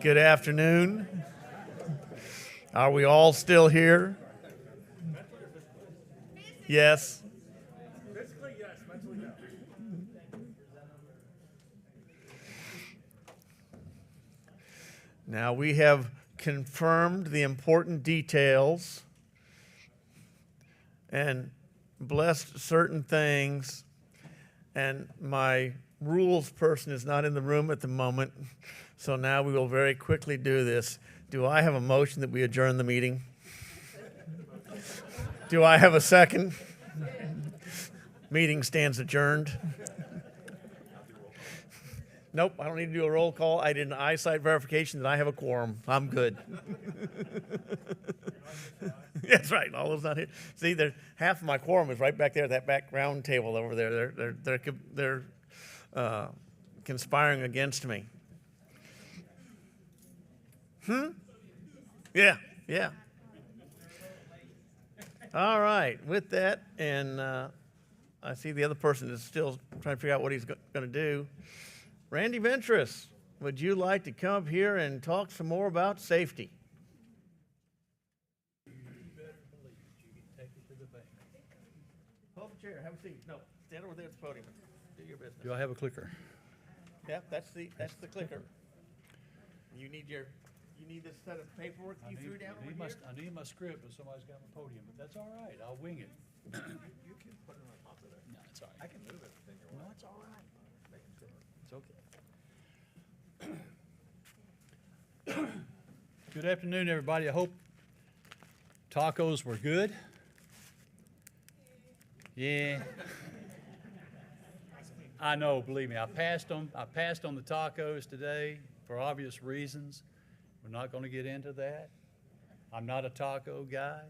Good afternoon. Are we all still here? Yes. Physically, yes. Mentally, no. Now we have confirmed the important details and blessed certain things, and my rules person is not in the room at the moment, so now we will very quickly do this. Do I have a motion that we adjourn the meeting? Do I have a second? Meeting stands adjourned. Nope, I don't need to do a roll call. I did an eyesight verification that I have a quorum. I'm good. That's right. All those not here. See, half of my quorum is right back there at that back round table over there. They're conspiring against me. Yeah. All right. With that, and I see the other person is still trying to figure out what he's going to do. Randy Ventris, would you like to come up here and talk some more about safety? You better believe it. You can take it to the bank. Hold the chair. Have a seat. No, stand over there at the podium. Do your business. Do I have a clicker? Yeah, that's the clicker. You need this set of paperwork you threw down over here? I need my script, but somebody's got my podium, but that's all right. I'll wing it. You can put it on top of there. No, it's all right. I can move everything you No, want. it's all right. Making sure. It's okay. Good afternoon, everybody. I hope tacos were good. Yeah. I know, believe me, I passed on the tacos today for obvious reasons. We're not going to get into that. I'm not a taco guy.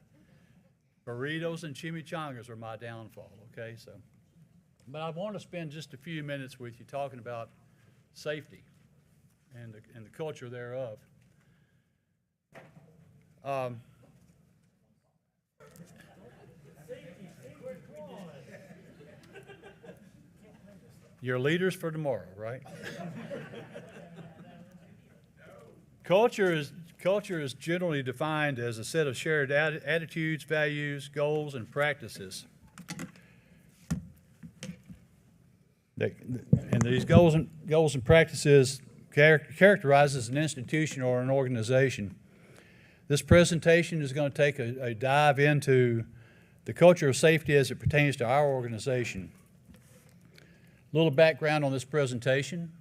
Burritos and chimichangas are my downfall, okay? But I want to spend just a few minutes with you talking about safety and the culture thereof. Your leaders for tomorrow, right? Culture is generally defined as a set of shared attitudes, values, goals, and practices. And these goals and practices characterizes an institution or an organization. This presentation is going to take a dive into the culture of safety as it pertains to our organization. A little background on this presentation.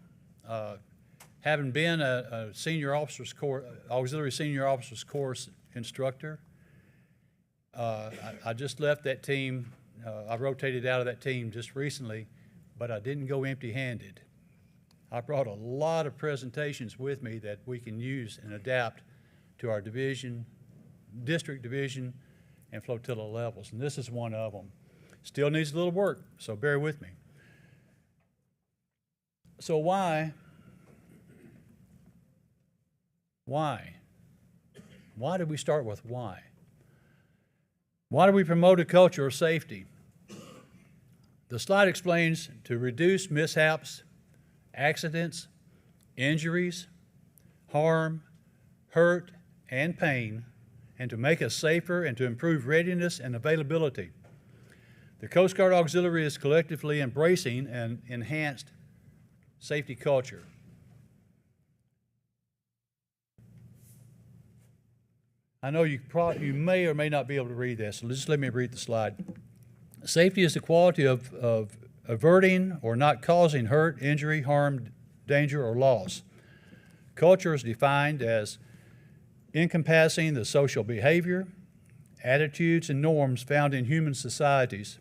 Having been a senior officers course, auxiliary senior officers course instructor, I just left that team. I rotated out of that team just recently, but I didn't go empty-handed. I brought a lot of presentations with me that we can use and adapt to our division, district division, and flotilla levels, and this is one of them. Still needs a little work, so bear with me. So why? Why did we start with why? Why do we promote a culture of safety? The slide explains to reduce mishaps, accidents, injuries, harm, hurt, and pain, and to make us safer and to improve readiness and availability. The Coast Guard Auxiliary is collectively embracing an enhanced safety culture. I know you may or may not be able to read this, so just let me read the slide. Safety is the quality of averting or not causing hurt, injury, harm, danger, or loss. Culture is defined as encompassing the social behavior, attitudes, and norms found in human societies,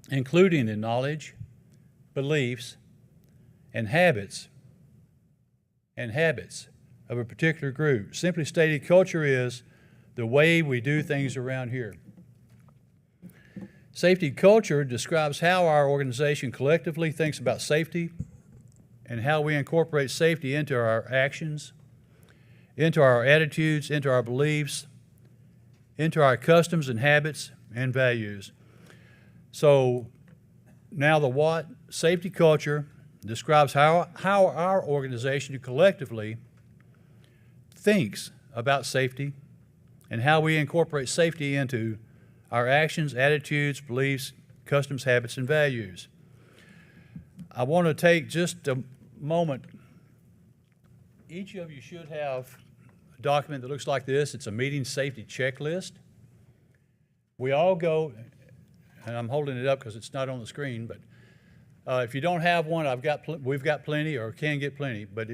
including the knowledge, beliefs, and habits of a particular group. Simply stated, culture is the way we do things around here. Safety culture describes how our organization collectively thinks about safety and how we incorporate safety into our actions, into our attitudes, into our beliefs, into our customs and habits and values. So now the what? Safety culture describes how our organization collectively thinks about safety and how we incorporate safety into our actions, attitudes, beliefs, customs, habits, and values. I want to take just a moment. Each of you should have a document that looks like this. It's a meeting safety checklist. We all go, and I'm holding it up because it's not on the screen, but if you don't have one, we've got plenty or can get plenty, but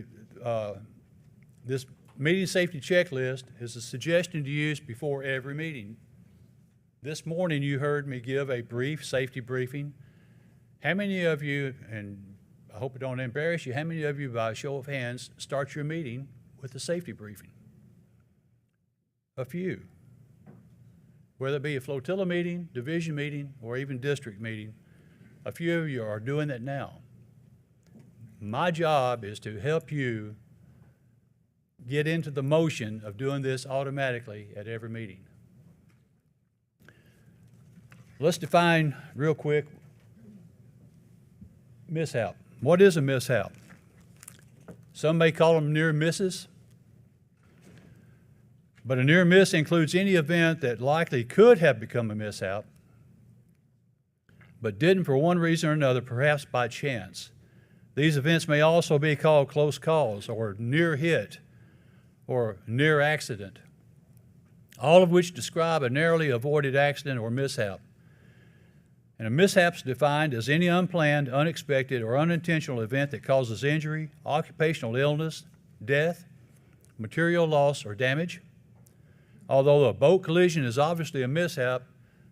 this meeting safety checklist is a suggestion to use before every meeting. This morning you heard me give a brief safety briefing. How many of you, and I hope it don't embarrass you, how many of you by a show of hands start your meeting with a safety briefing? A few. Whether it be a flotilla meeting, division meeting, or even district meeting, a few of you are doing that now. My job is to help you get into the motion of doing this automatically at every meeting. Let's define real quick mishap. What is a mishap? Some may call them near misses, but a near miss includes any event that likely could have become a mishap, but didn't for one reason or another, perhaps by chance. These events may also be called close calls or near hit or near accident, all of which describe a narrowly avoided accident or mishap. And a mishap is defined as any unplanned, unexpected, or unintentional event that causes injury, occupational illness, death, material loss, or damage. Although a boat collision is obviously a mishap,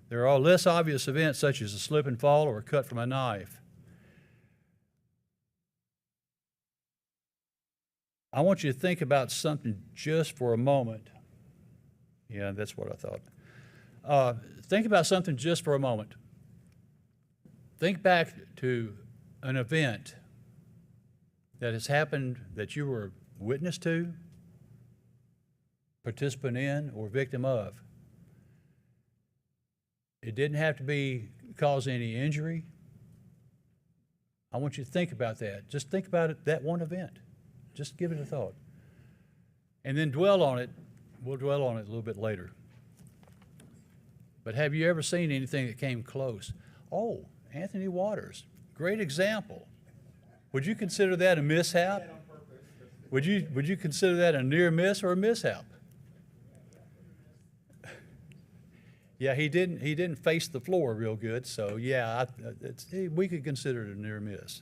there are less obvious events such as a slip and fall or a cut from a knife. I want you to think about something just for a moment. Yeah, that's what I thought. Think about something just for a moment. Think back to an event that has happened that you were witness to, participant in, or victim of. It didn't have to cause any injury. I want you to think about that. Just think about it, that one event. Just give it a thought. And then dwell on it. We'll dwell on it a little bit later. But have you ever seen anything that came close? Oh, Anthony Waters, great example. Would you consider that a mishap? Would you consider that a near miss or a mishap? Yeah, he didn't face the floor real good, so yeah, we could consider it a near miss.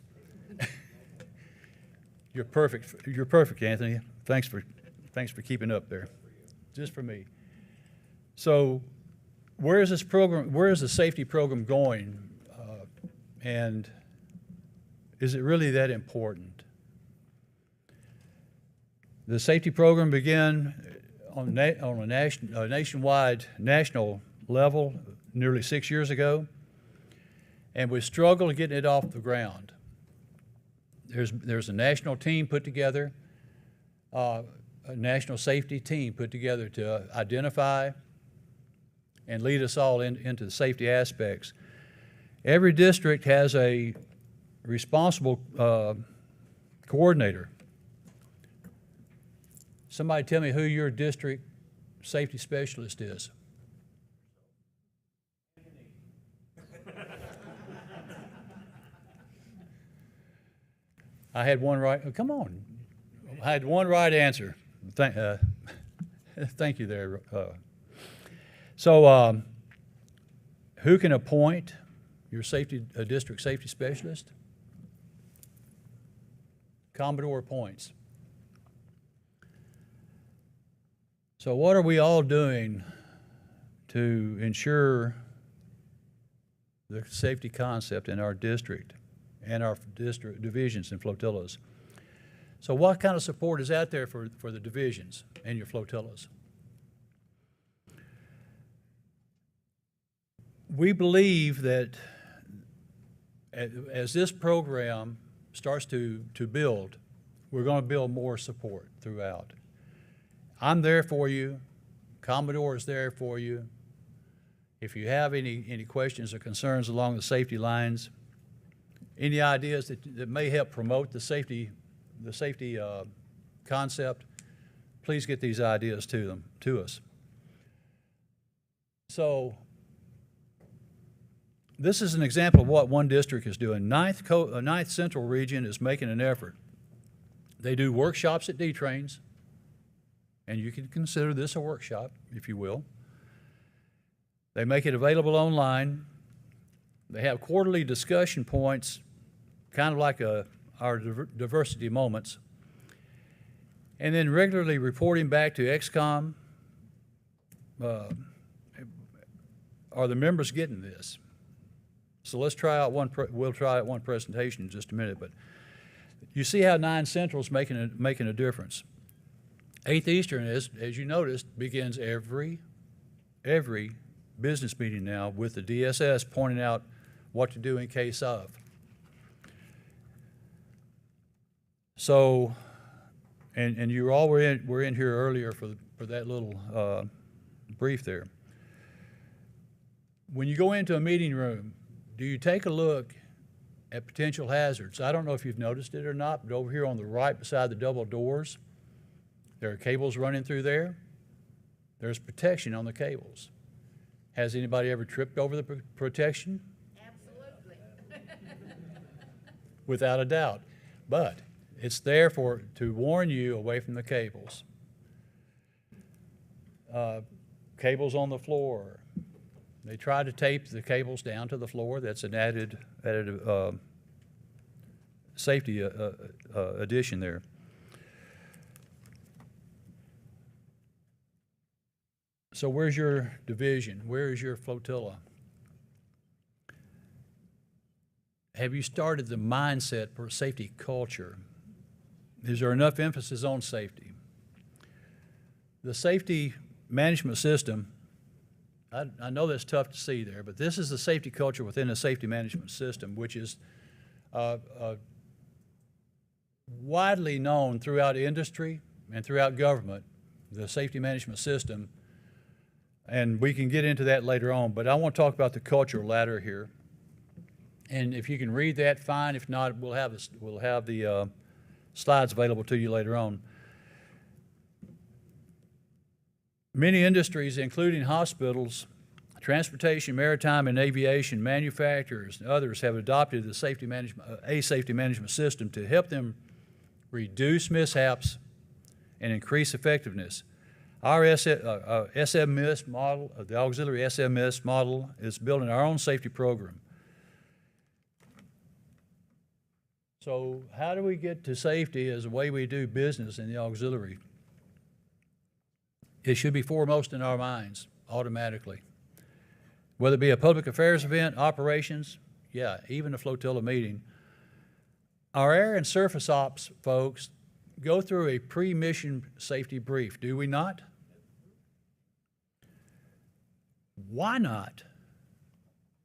You're perfect, Anthony. Thanks for keeping up there, just for me. So, where is the safety program going? And is it really that important? The safety program began on a nationwide, national level nearly 6 years ago, and we struggled getting it off the ground. There's a national team put together, a national safety team put together to identify and lead us all into the safety aspects. Every district has a responsible coordinator. Somebody tell me who your district safety specialist is. I had one right. Oh, come on. I had one right answer. Thank you there. So who can appoint your district safety specialist? Commodore appoints. So what are we all doing to ensure the safety concept in our district and our district divisions and flotillas? So what kind of support is out there for the divisions and your flotillas? We believe that as this program starts to build, we're going to build more support throughout. I'm there for you. Commodore is there for you. If you have any questions or concerns along the safety lines, any ideas that may help promote the safety concept, please get these ideas to us. So this is an example of what one district is doing. Ninth Central Region is making an effort. They do workshops at DTRAINs, and you can consider this a workshop, if you will. They make it available online. They have quarterly discussion points, kind of like our diversity moments, and then regularly reporting back to XCOM. Are the members getting this? So let's try out we'll try out one presentation in just a minute, but you see how 9 Central is making a difference. 8th Eastern, as you noticed, begins every business meeting now with the DSS pointing out what to do in case of. So, and you all were in here earlier for that little brief there. When you go into a meeting room, do you take a look at potential hazards? I don't know if you've noticed it or not, but over here on the right beside the double doors, there are cables running through there. There's protection on the cables. Has anybody ever tripped over the protection? Absolutely. Without a doubt. But it's there to warn you away from the cables. Cables on the floor. They try to tape the cables down to the floor. That's an added safety addition there. So where's your division? Where is your flotilla? Have you started the mindset for safety culture? Is there enough emphasis on safety? The safety management system, I know that's tough to see there, but this is the safety culture within a safety management system, which is widely known throughout industry and throughout government, the safety management system. And we can get into that later on, but I want to talk about the cultural ladder here. And if you can read that, fine. If not, we'll have the slides available to you later on. Many industries, including hospitals, transportation, maritime and aviation, manufacturers, and others have adopted the safety management system to help them reduce mishaps and increase effectiveness. Our SMS model, the auxiliary SMS model, is building our own safety program. So how do we get to safety as a way we do business in the auxiliary? It should be foremost in our minds automatically. Whether it be a public affairs event, operations, yeah, even a flotilla meeting. Our air and surface ops folks go through a pre-mission safety brief, do we not? Why not,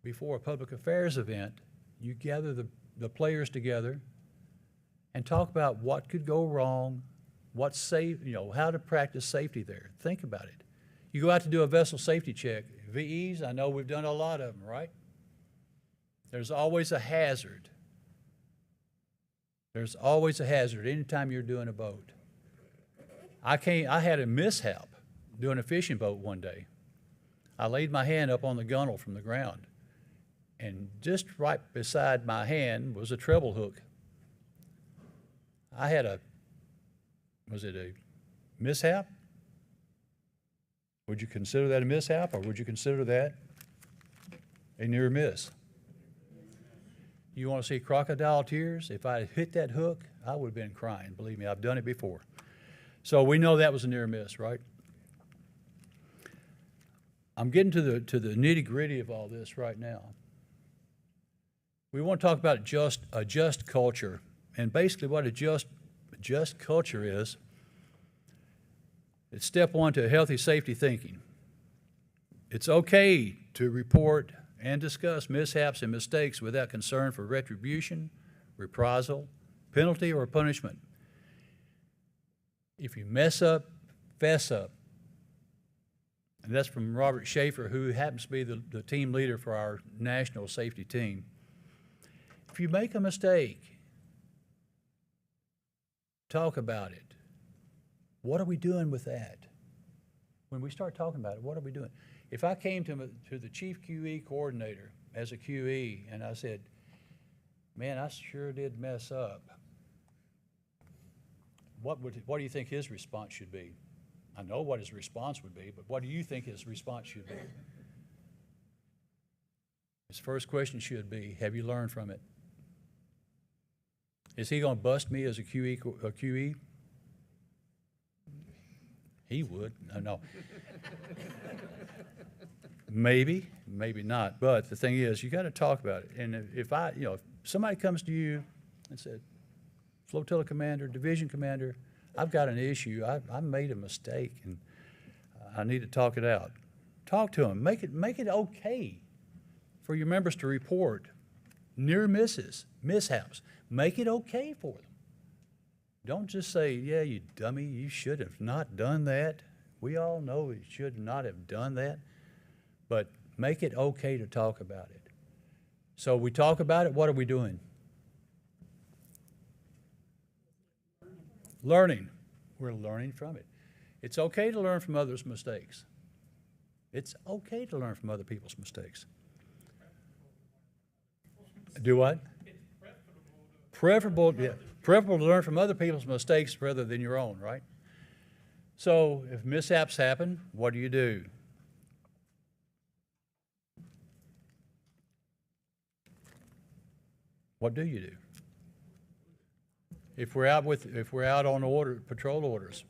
before a public affairs event, you gather the players together and talk about what could go wrong, what's safe, how to practice safety there. Think about it. You go out to do a vessel safety check. VEs, I know we've done a lot of them, right? There's always a hazard. There's always a hazard anytime you're doing a boat. I had a mishap doing a fishing boat one day. I laid my hand up on the gunnel from the ground, and just right beside my hand was a treble hook. Was it a mishap? Would you consider that a mishap, or would you consider that a near miss? You want to see crocodile tears? If I had hit that hook, I would have been crying. Believe me, I've done it before. So we know that was a near miss, right? I'm getting to the nitty-gritty of all this right now. We want to talk about a just culture, and basically what a just culture is. It's step one to healthy safety thinking. It's okay to report and discuss mishaps and mistakes without concern for retribution, reprisal, penalty, or punishment. If you mess up, fess up. And that's from Robert Schaefer, who happens to be the team leader for our national safety team. If you make a mistake, talk about it. What are we doing with that? When we start talking about it, what are we doing? If I came to the chief QE coordinator as a QE and I said, man, I sure did mess up, what do you think his response should be? I know what his response would be, but what do you think his response should be? His first question should be, have you learned from it? Is he going to bust me as a QE? He would. No. Maybe, maybe not. But the thing is, you got to talk about it. And if somebody comes to you and said, flotilla commander, division commander, I've got an issue. I made a mistake, and I need to talk it out. Talk to them. Make it okay for your members to report near misses, mishaps. Make it okay for them. Don't just say, yeah, you dummy, you should have not done that. We all know you should not have done that. But make it okay to talk about it. So we talk about it, what are we doing? Learning. We're learning from it. It's okay to learn from others' mistakes. It's okay to learn from other people's mistakes. Do what? Preferable to learn from other people's mistakes rather than your own, right? So if mishaps happen, what do? What do you do? If we're out on patrol orders,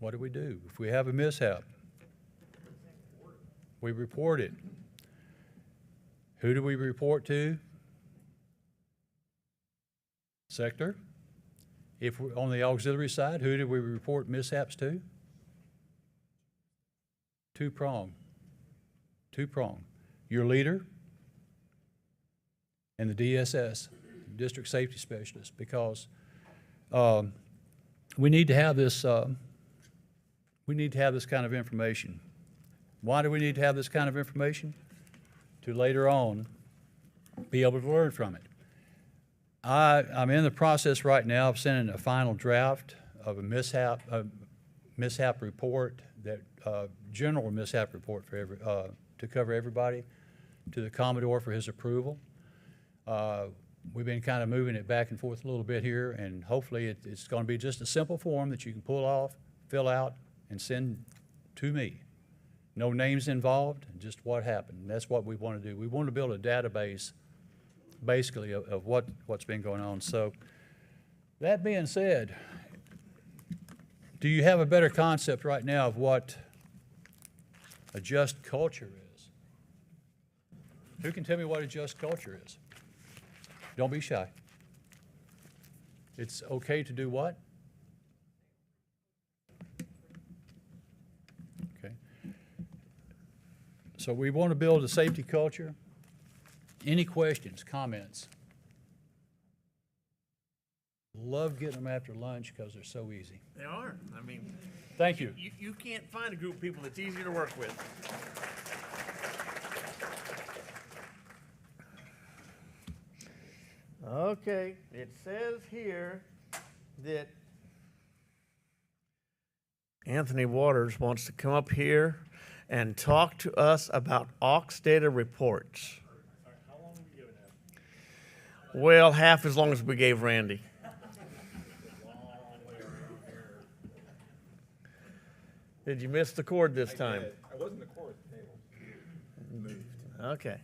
what do we do? If we have a mishap, we report it. Who do we report to? Sector. If we're on the auxiliary side, who do we report mishaps to? Two-prong. Your leader and the DSS, District Safety Specialist, because we need to have this. We need to have this kind of information. Why do we need to have this kind of information? To later on be able to learn from it. I'm in the process right now of sending a final draft of a mishap report, that general mishap report for to cover everybody, to the Commodore for his approval. We've been kind of moving it back and forth a little bit here, and hopefully it's going to be just a simple form that you can pull off, fill out, and send to me. No names involved, just what happened. And that's what we want to do. We want to build a database, basically, of what's been going on. So that being said, do you have a better concept right now of what a just culture is? Who can tell me what a just culture is? Don't be shy. It's okay to do what? Okay. So we want to build a safety culture. Any questions, comments? Love getting them after lunch because they're so easy. They are. I mean, Thank you. you can't find a group of people that's easier to work with. Okay, it says here that Anthony Waters wants to come up here and talk to us about AUXDATA reports. How long are we giving him? Well, half as long as we gave Randy. Did you miss the cord this time? I wasn't the core at the table. Moved. Okay.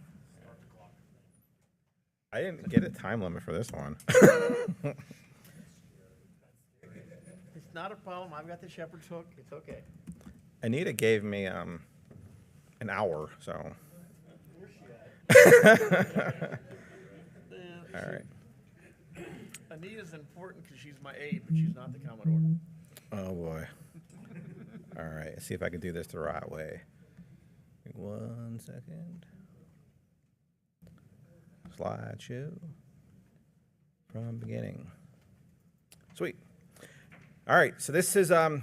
I didn't get a time limit for this one. It's not a problem. I've got the shepherd's hook. It's okay. Anita gave me an hour, so. All right. Anita's important because she's my aide, but she's not the Commodore. Oh boy. All right. Let's see if I can do this the right way. 1 second. Slideshow from beginning. Sweet. All right, so this is it's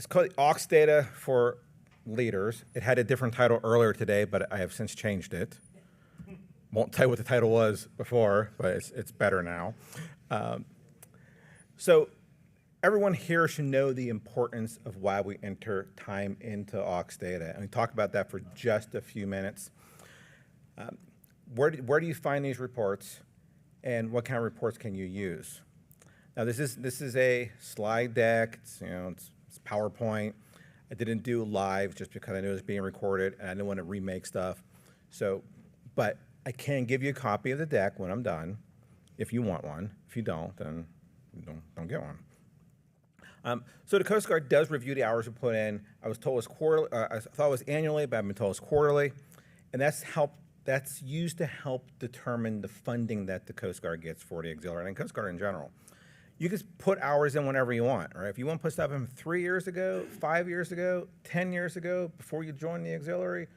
called AUXDATA for leaders. It had a different title earlier today, but I have since changed it. Won't tell you what the title was before, but it's better now. So everyone here should know the importance of why we enter time into AUXDATA. And we talk about that for just a few minutes. Where do you find these reports, and what kind of reports can you use? Now this is a slide deck. It's PowerPoint. I didn't do live just because I knew it was being recorded and I didn't want to remake stuff. So, but I can give you a copy of the deck when I'm done, if you want one. If you don't, then don't get one. So the Coast Guard does review the hours we put in. I was told it was quarterly. I thought it was annually, but I've been told it's quarterly, and that's used to help determine the funding that the Coast Guard gets for the auxiliary and Coast Guard in general. You can put hours in whenever you want, right? If you want to put stuff in 3 years ago, 5 years ago, 10 years ago, before you joined the auxiliary,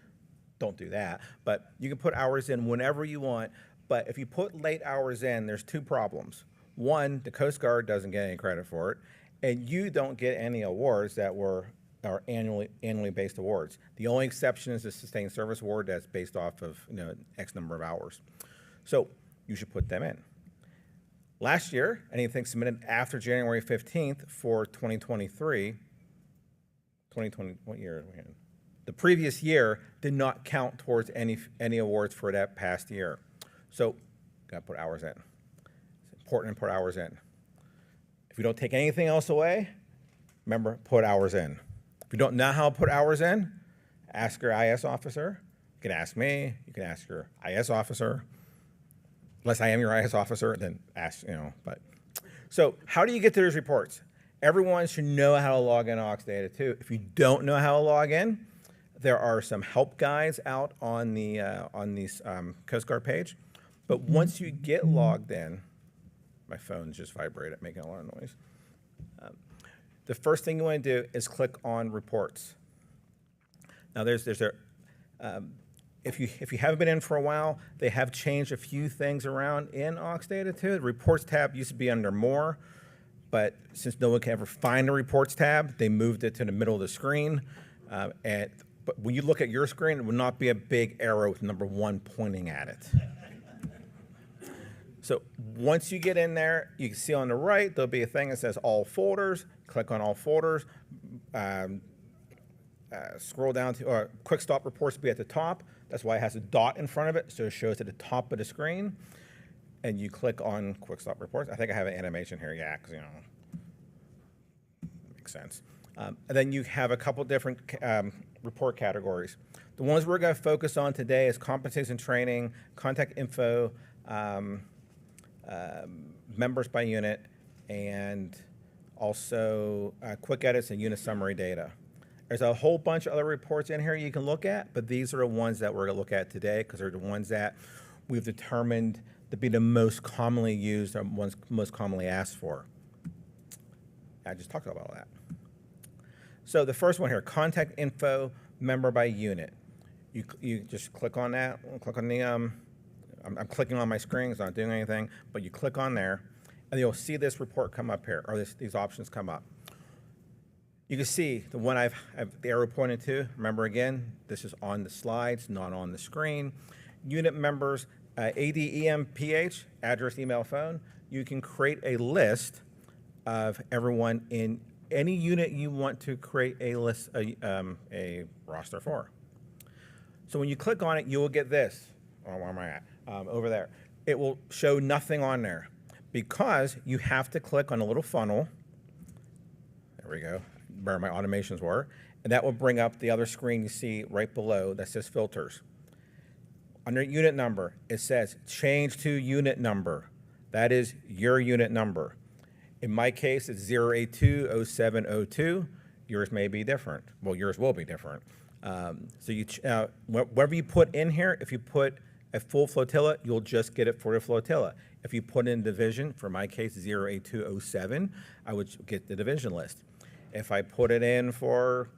don't do that. But you can put hours in whenever you want. But if you put late hours in, there's two problems. One, the Coast Guard doesn't get any credit for it, and you don't get any awards that are annually based awards. The only exception is the Sustained Service Award that's based off of X number of hours. So you should put them in. Last year, anything submitted after January 15th for 2023, what year are we in? The previous year did not count towards any awards for that past year. So, got to put hours in. It's important to put hours in. If you don't take anything else away, remember, put hours in. If you don't know how to put hours in, ask your IS officer. You can ask me. You can ask your IS officer. Unless I am your IS officer, then ask, but. So how do you get to those reports? Everyone should know how to log in AUXDATA too. If you don't know how to log in, there are some help guides out on the Coast Guard page. But once you get logged in, my phone's just vibrated, making a lot of noise. The first thing you want to do is click on reports. Now if you haven't been in for a while, they have changed a few things around in AUXDATA too. The reports tab used to be under more, but since no one can ever find the reports tab, they moved it to the middle of the screen. But when you look at your screen, it will not be a big arrow with number 1 pointing at it. So once you get in there, you can see on the right, there'll be a thing that says all folders. Click on all folders. Scroll down to quick stop reports will be at the top. That's why it has a dot in front of it, so it shows at the top of the screen. And you click on quick stop reports. I think I have an animation here, yeah, because makes sense. And then you have a couple different report categories. The ones we're going to focus on today is competencies and training, contact info, members by unit, and also quick edits and unit summary data. There's a whole bunch of other reports in here you can look at, but these are the ones that we're going to look at today because they're the ones that we've determined to be the most commonly used or ones most commonly asked for. I just talked about all that. So the first one here, contact info, member by unit. You just click on that, click on the, I'm clicking on my screen, it's not doing anything, but you click on there, and you'll see this report come up here, or these options come up. You can see the one I've the arrow pointed to. Remember again, this is on the slides, not on the screen. Unit members, ADEMPH, address, email, phone. You can create a list of everyone in any unit you want to create a list, a roster for. So when you click on it, you will get this. Oh, where am I at? Over there. It will show nothing on there because you have to click on a little funnel. There we go, where my automations were. And that will bring up the other screen you see right below that says filters. Under unit number, it says change to unit number. That is your unit number. In my case, it's 0820702. Yours may be different. Well, yours will be different. So whatever you put in here, if you put a full flotilla, you'll just get it for the flotilla. If you put in division, for my case, 08207, I would get the division list. If I put it in for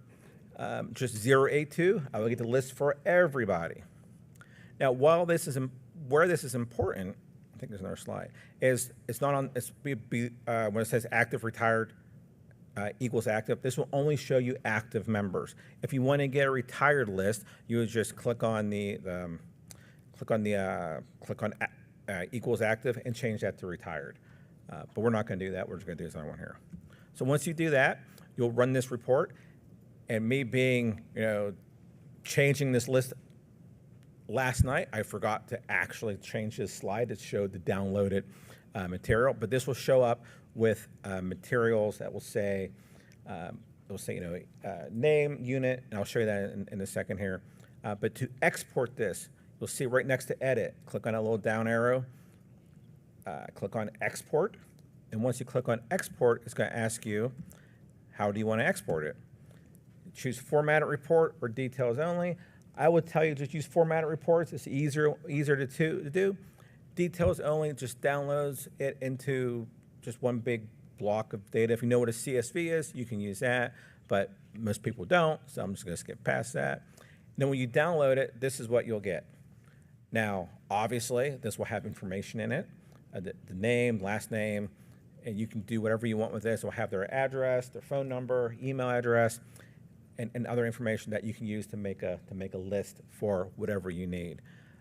just 082, I will get the list for everybody. Now, while this is where this is important, I think there's another slide, is it's not on, when it says active, retired, equals active, this will only show you active members. If you want to get a retired list, you would just click on the click on equals active and change that to retired. But we're not going to do that. We're just going to do this other one here. So once you do that, you'll run this report. And me being, changing this list last night, I forgot to actually change this slide that showed the downloaded material. But this will show up with materials that will say, name, unit, and I'll show you that in a second here. But to export this, you'll see right next to edit, click on a little down arrow, click on export. And once you click on export, it's going to ask you, how do you want to export it? Choose formatted report or details only. I would tell you just use formatted reports. It's easier to do. Details only just downloads it into just one big block of data. If you know what a CSV is, you can use that, but most people don't, so I'm just going to skip past that. Then when you download it, this is what you'll get. Now, obviously, this will have information in it, the name, last name, and you can do whatever you want with this. It will have their address, their phone number, email address, and other information that you can use to make a list for whatever you need.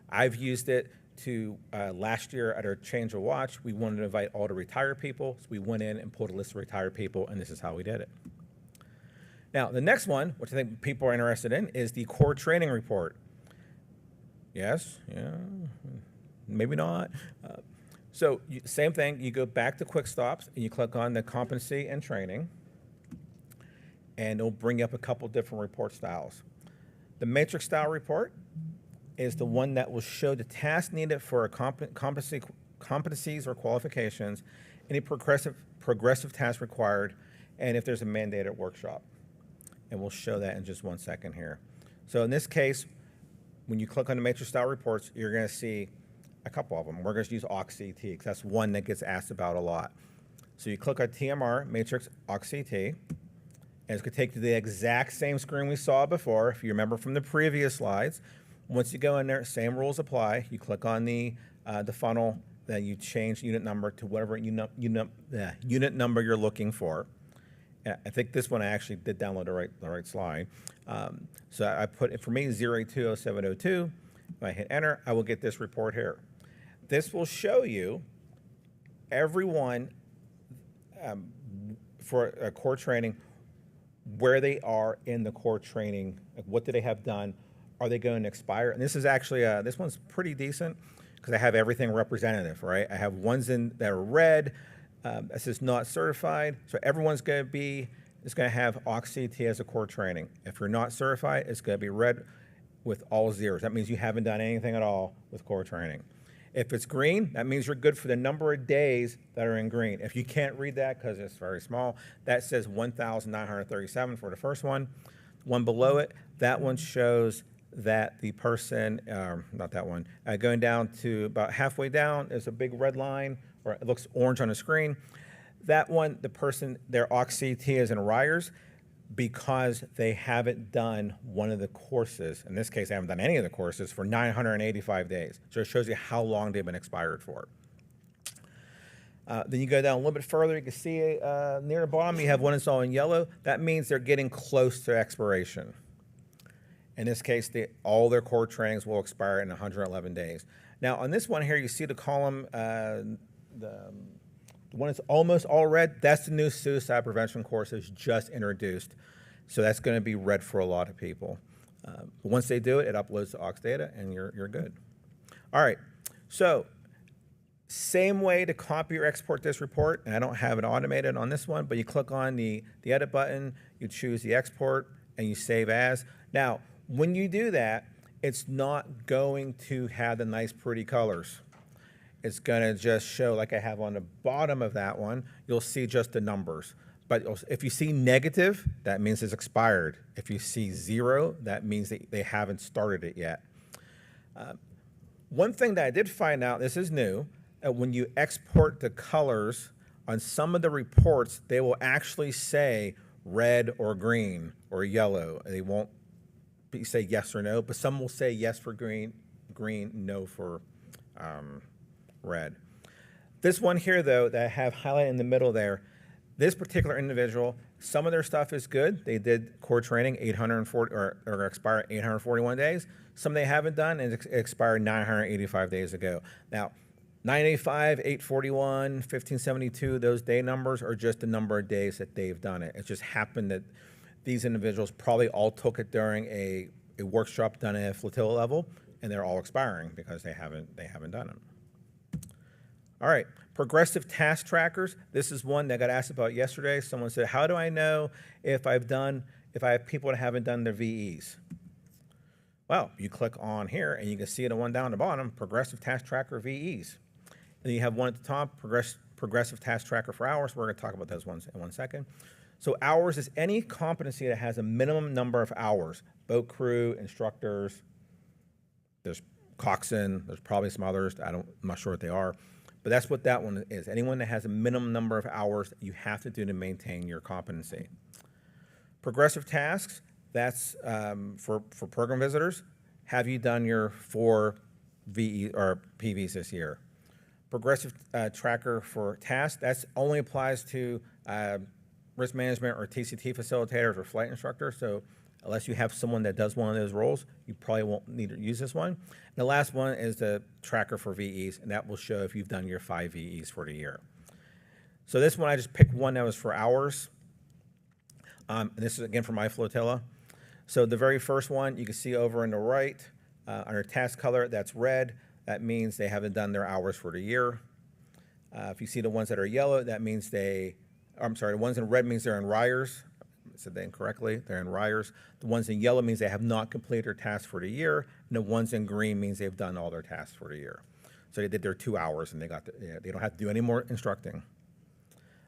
I've used it to, last year at our Change of Watch, we wanted to invite all the retired people, so we went in and pulled a list of retired people, and this is how we did it. Now, the next one, which I think people are interested in, is the core training report. Yes, yeah, maybe not. Same thing, you go back to Quick Stops, and you click on the competency and training, and it'll bring up a couple different report styles. The matrix style report is the one that will show the tasks needed for a competencies or qualifications, any progressive tasks required, and if there's a mandated workshop. And we'll show that in just 1 second here. So in this case, when you click on the matrix style reports, you're going to see a couple of them. We're going to use AUXData because that's one that gets asked about a lot. So you click on TMR, matrix AUXData, and it's going to take you to the exact same screen we saw before, if you remember from the previous slides. Once you go in there, same rules apply. You click on the funnel, then you change unit number to whatever unit number you're looking for. And I think this one I actually did download the right slide. So I put, for me, 0820702. If I hit enter, I will get this report here. This will show you everyone for a core training, where they are in the core training, like what do they have done, are they going to expire? And this is actually, this one's pretty decent because I have everything representative, right? I have ones that are red, this is not certified, so everyone's going to have AUXData as a core training. If you're not certified, it's going to be red with all zeros. That means you haven't done anything at all with core training. If it's green, that means you're good for the number of days that are in green. If you can't read that because it's very small, that says 1,937 for the first one. One below it, that one shows that the person, not that one, going down to about halfway down is a big red line, or it looks orange on the screen. That one, the person, their AUXData is in arrears because they haven't done one of the courses. In this case, they haven't done any of the courses for 985 days. So it shows you how long they've been expired for. Then you go down a little bit further, you can see near the bottom, you have one that's all in yellow. That means they're getting close to expiration. In this case, all their core trainings will expire in 111 days. Now, on this one here, you see the column, the one that's almost all red, that's the new suicide prevention course that's just introduced. So that's going to be red for a lot of people. But once they do it, it uploads to AUXData, and you're good. All right, so same way to copy or export this report, and I don't have it automated on this one, but you click on the edit button, you choose the export, and you save as. Now, when you do that, it's not going to have the nice pretty colors. It's going to just show, like I have on the bottom of that one, you'll see just the numbers. But if you see negative, that means it's expired. If you see 0, that means they haven't started it yet. One thing that I did find out, this is new, when you export the colors on some of the reports, they will actually say red or green or yellow. They won't say yes or no, but some will say yes for green, no for red. This one here, though, that I have highlighted in the middle there, This particular individual, some of their stuff is good. They did core training 840 or expire 841 days. Some they haven't done and expired 985 days ago. Now, 985, 841, 1572, those day numbers are just the number of days that they've done it. It just happened that these individuals probably all took it during a workshop done at a flotilla level, and they're all expiring because they haven't done it. All right, progressive task trackers. This is one that got asked about yesterday. Someone said, how do I know if I have people that haven't done their VEs? Well, you click on here and you can see the one down the bottom, progressive task tracker VEs. And you have one at the top, progressive task tracker for hours. We're gonna talk about those ones in 1 second. So hours is any competency that has a minimum number of hours. Boat crew, instructors, there's coxswain, there's probably some others, I'm not sure what they are. But that's what that one is. Anyone that has a minimum number of hours that you have to do to maintain your competency. Progressive tasks, that's for program visitors. Have you done your 4 VE or PVs this year? Progressive tracker for tasks, that only applies to risk management or TCT facilitators or flight instructors. So unless you have someone that does one of those roles, you probably won't need to use this one. And the last one is the tracker for VEs, and that will show if you've done your 5 VEs for the year. So this one, I just picked one that was for hours. And this is again for my flotilla. So the very first one, you can see over on the right, under task color, that's red. That means they haven't done their hours for the year. If you see the ones that are yellow, that means the ones in red means they're in RIRES. I said that incorrectly, they're in RIRES. The ones in yellow means they have not completed their tasks for the year, and the ones in green means they've done all their tasks for the year. So they did their 2 hours and they don't have to do any more instructing.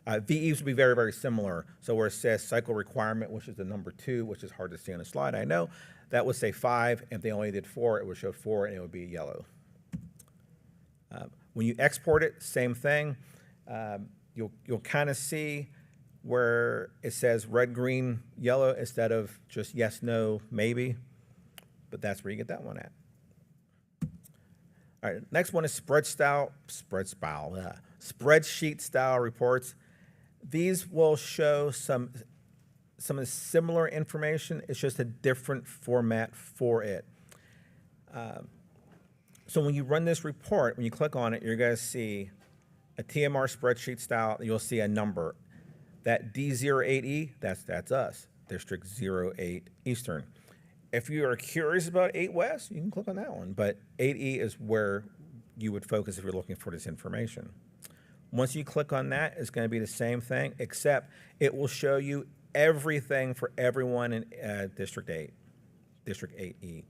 VEs would be very, very similar. So where it says cycle requirement, which is the number 2, which is hard to see on the slide, I know, that would say 5. If they only did 4, it would show 4 and it would be yellow. When you export it, same thing. You'll kind of see where it says red, green, yellow instead of just yes, no, maybe. But that's where you get that one at. All right, next one is spreadsheet style reports. These will show some of the similar information. It's just a different format for it. So when you run this report, when you click on it, you're going to see a TMR spreadsheet style. You'll see a number. That D08E, that's us, District 08 Eastern. If you are curious about 8 West, you can click on that one. But 8E is where you would focus if you're looking for this information. Once you click on that, it's going to be the same thing, except it will show you everything for everyone in District 8, District 8E.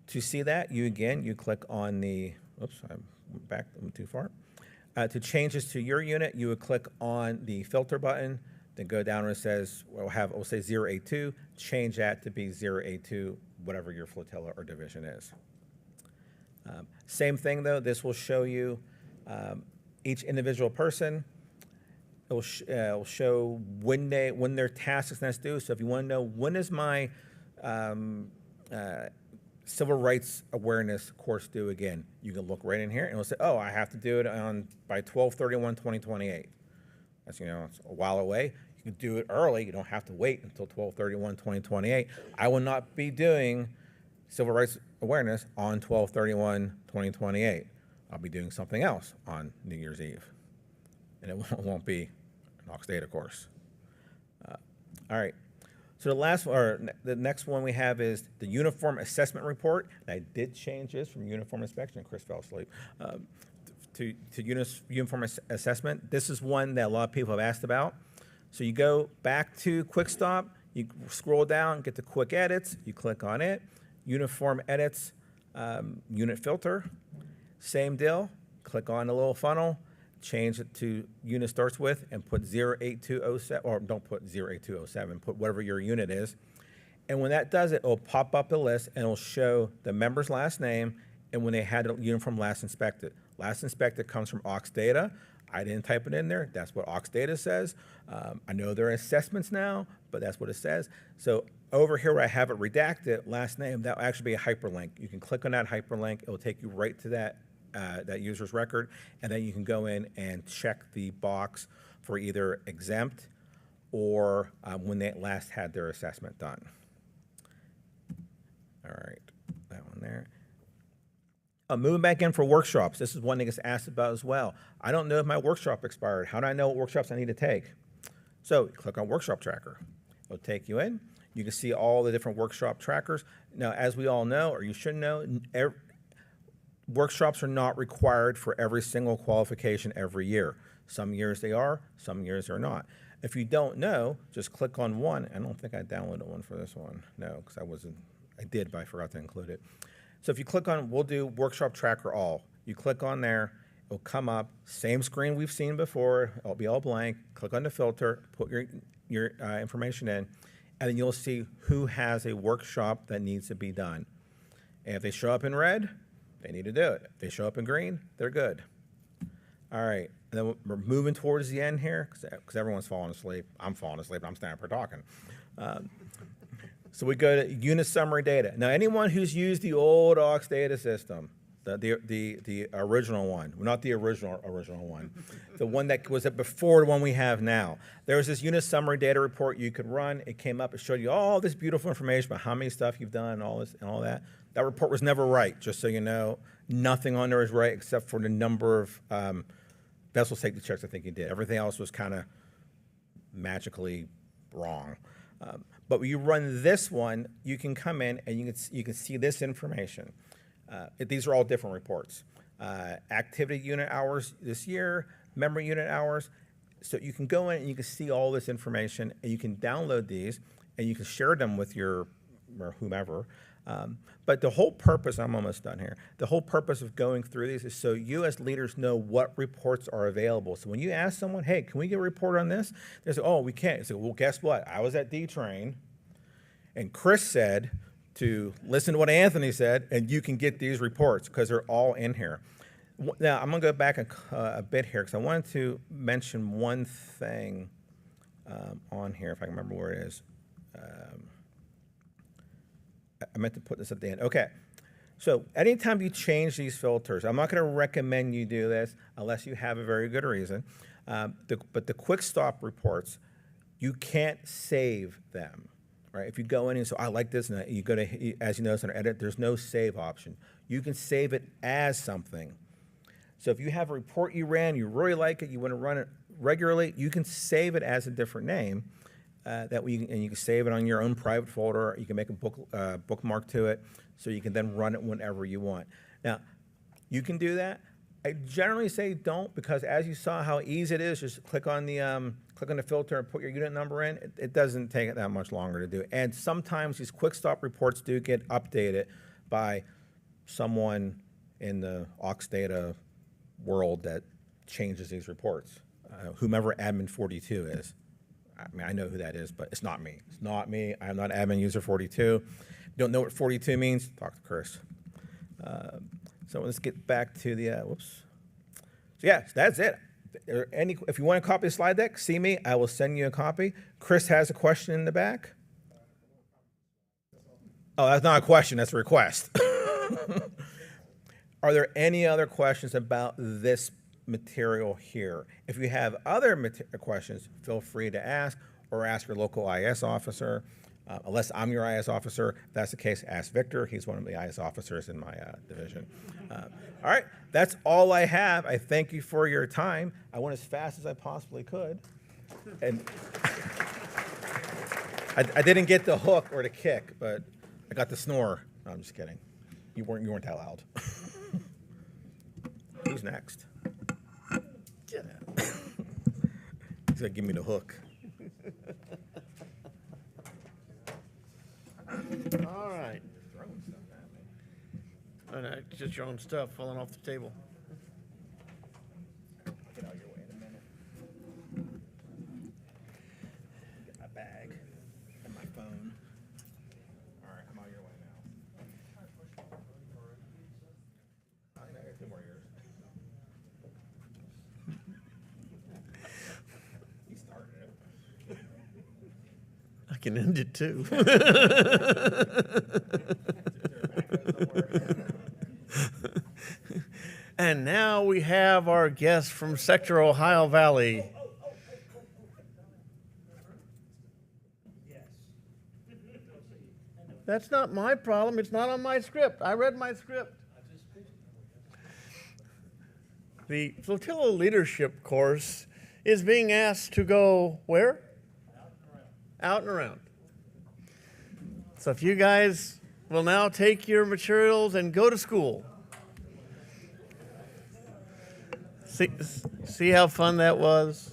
To see that, you click on the, oops, I went back too far. To change this to your unit, you would click on the filter button, then go down where it says, we'll say 082, change that to be 082, whatever your flotilla or division is. Same thing though, this will show you each individual person. It will show when their task is next due. So if you want to know when is my civil rights awareness course due again, you can look right in here and it'll say, oh, I have to do it by 12/31/2028. That's, it's a while away. You can do it early. You don't have to wait until 12/31/2028. I will not be doing civil rights awareness on 12/31/2028. I'll be doing something else on New Year's Eve. And it won't be an AUXDATA course. All right. So the next one we have is the Uniform Assessment Report. And I did change this from Uniform Inspection, Chris fell asleep, to Uniform Assessment. This is one that a lot of people have asked about. So you go back to Quick Stop, you scroll down, get to Quick Edits, you click on it, Uniform Edits, Unit Filter, same deal, click on the little funnel, change it to unit starts with and put 08207, or don't put 08207, put whatever your unit is. And when that does it, it'll pop up the list and it'll show the member's last name and when they had the uniform last inspected. Last inspected comes from AUXDATA. I didn't type it in there. That's what AUXDATA says. I know there are assessments now, but that's what it says. So over here where I have it redacted, last name, that will actually be a hyperlink. You can click on that hyperlink. It will take you right to that user's record, and then you can go in and check the box for either exempt or when they last had their assessment done. All right, that one there. Moving back in for workshops. This is one that gets asked about as well. I don't know if my workshop expired. How do I know what workshops I need to take? So click on Workshop Tracker. It'll take you in. You can see all the different workshop trackers. Now, as we all know, or you should know, workshops are not required for every single qualification every year. Some years they are, some years they're not. If you don't know, just click on one. I don't think I downloaded one for this one. No, because I did, but I forgot to include it. So if you click on, we'll do Workshop Tracker All. You click on there, it'll come up, same screen we've seen before, it'll be all blank. Click on the filter, put your information in, and then you'll see who has a workshop that needs to be done. And if they show up in red, they need to do it. If they show up in green, they're good. All right, and then we're moving towards the end here, because everyone's falling asleep. I'm falling asleep, I'm standing up here talking. So we go to unit summary data. Now, anyone who's used the old AUXDATA system, the original one, not the original one, the one that was before the one we have now. There was this unit summary data report you could run. It came up, it showed you all this beautiful information about how many stuff you've done and all this and all that. That report was never right, just so you know. Nothing on there is right except for the number of vessel safety checks I think you did. Everything else was kind of magically wrong. But when you run this one, you can come in and you can see this information. These are all different reports. Activity unit hours this year, memory unit hours. So you can go in and you can see all this information, and you can download these and you can share them with your or whomever. But the whole purpose, I'm almost done here, the whole purpose of going through these is so you as leaders know what reports are available. So when you ask someone, hey, can we get a report on this? They say, oh, we can't. So, well, guess what? I was at DTRAIN, and Chris said to listen to what Anthony said, and you can get these reports because they're all in here. Now, I'm going to go back a bit here because I wanted to mention one thing on here, if I can remember where it is. I meant to put this at the end. Okay, so anytime you change these filters, I'm not going to recommend you do this unless you have a very good reason, but the quick stop reports, you can't save them, right? If you go in and say, I like this, and you go to, as you notice in our edit, there's no save option. You can save it as something. So if you have a report you ran, you really like it, you want to run it regularly, you can save it as a different name. And you can save it on your own private folder. You can make a bookmark to it, so you can then run it whenever you want. Now, you can do that. I generally say don't, because as you saw how easy it is, just click on the filter and put your unit number in. It doesn't take it that much longer to do. And sometimes these quick stop reports do get updated by someone in the AUXDATA world that changes these reports, whomever admin 42 is. I mean, I know who that is, but it's not me. It's not me. I'm not admin user 42. If you don't know what 42 means, talk to Chris. So let's get back to the, whoops. So yeah, that's it. If you want a copy of the slide deck, see me. I will send you a copy. Chris has a question in the back. Oh, that's not a question. That's a request. Are there any other questions about this material here? If you have other questions, feel free to ask, or ask your local IS officer. Unless I'm your IS officer, if that's the case, ask Victor. He's one of the IS officers in my division. All right, that's all I have. I thank you for your time. I went as fast as I possibly could. And I didn't get the hook or the kick, but I got the snore. No, I'm just kidding. You weren't that loud. Who's next? Get out. He's gonna give me the hook. All right. Oh, no, it's just your own stuff falling off the table. Get out of your way in a minute. Get my bag and my phone. All right, I'm out of your way now. I got 2 more years. He started it. I can end it too. And now we have our guest from Sector Ohio Valley. That's not my problem. It's not on my script. I read my script. The flotilla leadership course is being asked to go where? Out and around. So if you guys will now take your materials and go to school. See how fun that was?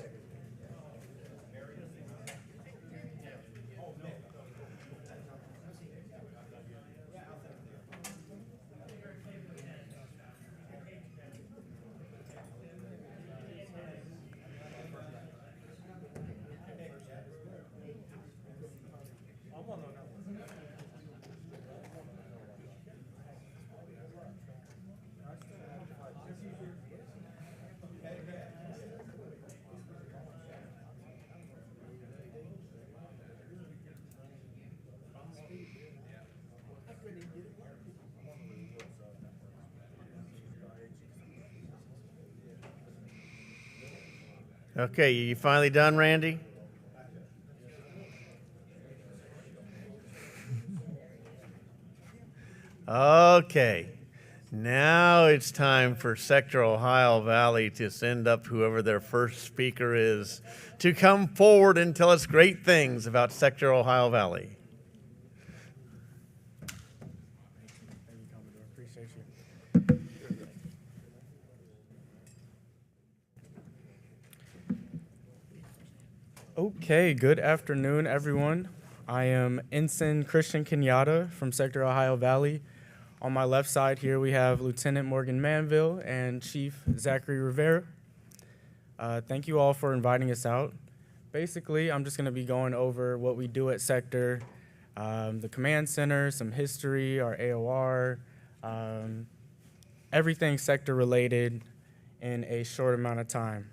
Okay, you finally done, Randy? Okay, now it's time for Sector Ohio Valley to send up whoever their first speaker is to come forward and tell us great things about Sector Ohio Valley. Appreciate you. Okay, good afternoon, everyone. I am Ensign Christian Kenyatta from Sector Ohio Valley. On my left side here, we have Lieutenant Morgan Manville and Chief Zachary Rivera. Thank you all for inviting us out. Basically, I'm just going to be going over what we do at Sector, the command center, some history, our AOR, everything Sector related in a short amount of time.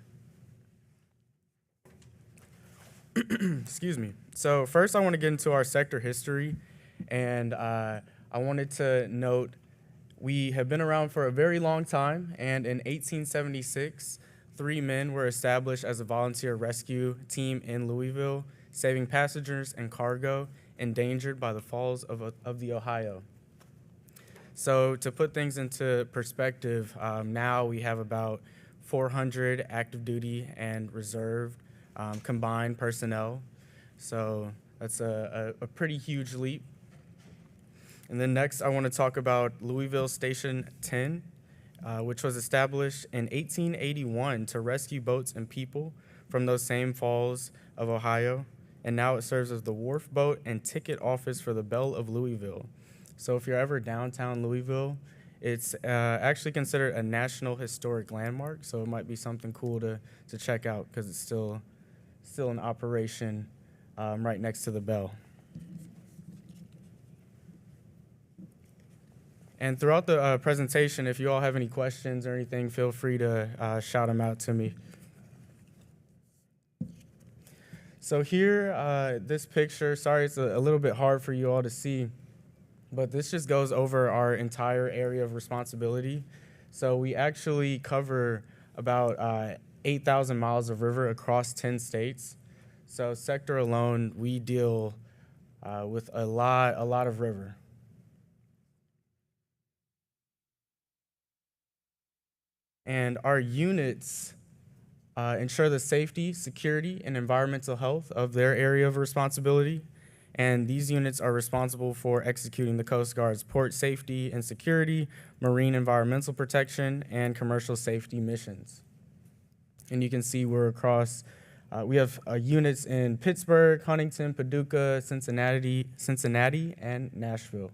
Excuse me. So first I want to get into our sector history, and I wanted to note we have been around for a very long time, and in 1876, 3 men were established as a volunteer rescue team in Louisville, saving passengers and cargo endangered by the falls of the Ohio. So to put things into perspective, now we have about 400 active duty and reserve combined personnel. So that's a pretty huge leap. And then next, I want to talk about Louisville Station 10, which was established in 1881 to rescue boats and people from those same falls of Ohio. And now it serves as the wharf boat and ticket office for the Belle of Louisville. So if you're ever downtown Louisville, it's actually considered a National Historic Landmark. So it might be something cool to check out because it's still in operation right next to the Belle. And throughout the presentation, if you all have any questions or anything, feel free to shout them out to me. So here, this picture, sorry it's a little bit hard for you all to see, but this just goes over our entire area of responsibility. So we actually cover about 8,000 miles of river across 10 states. So sector alone, we deal with a lot of river. And our units ensure the safety, security, and environmental health of their area of responsibility. And these units are responsible for executing the Coast Guard's port safety and security, marine environmental protection, and commercial safety missions. And you can see we're across, we have units in Pittsburgh, Huntington, Paducah, Cincinnati, and Nashville.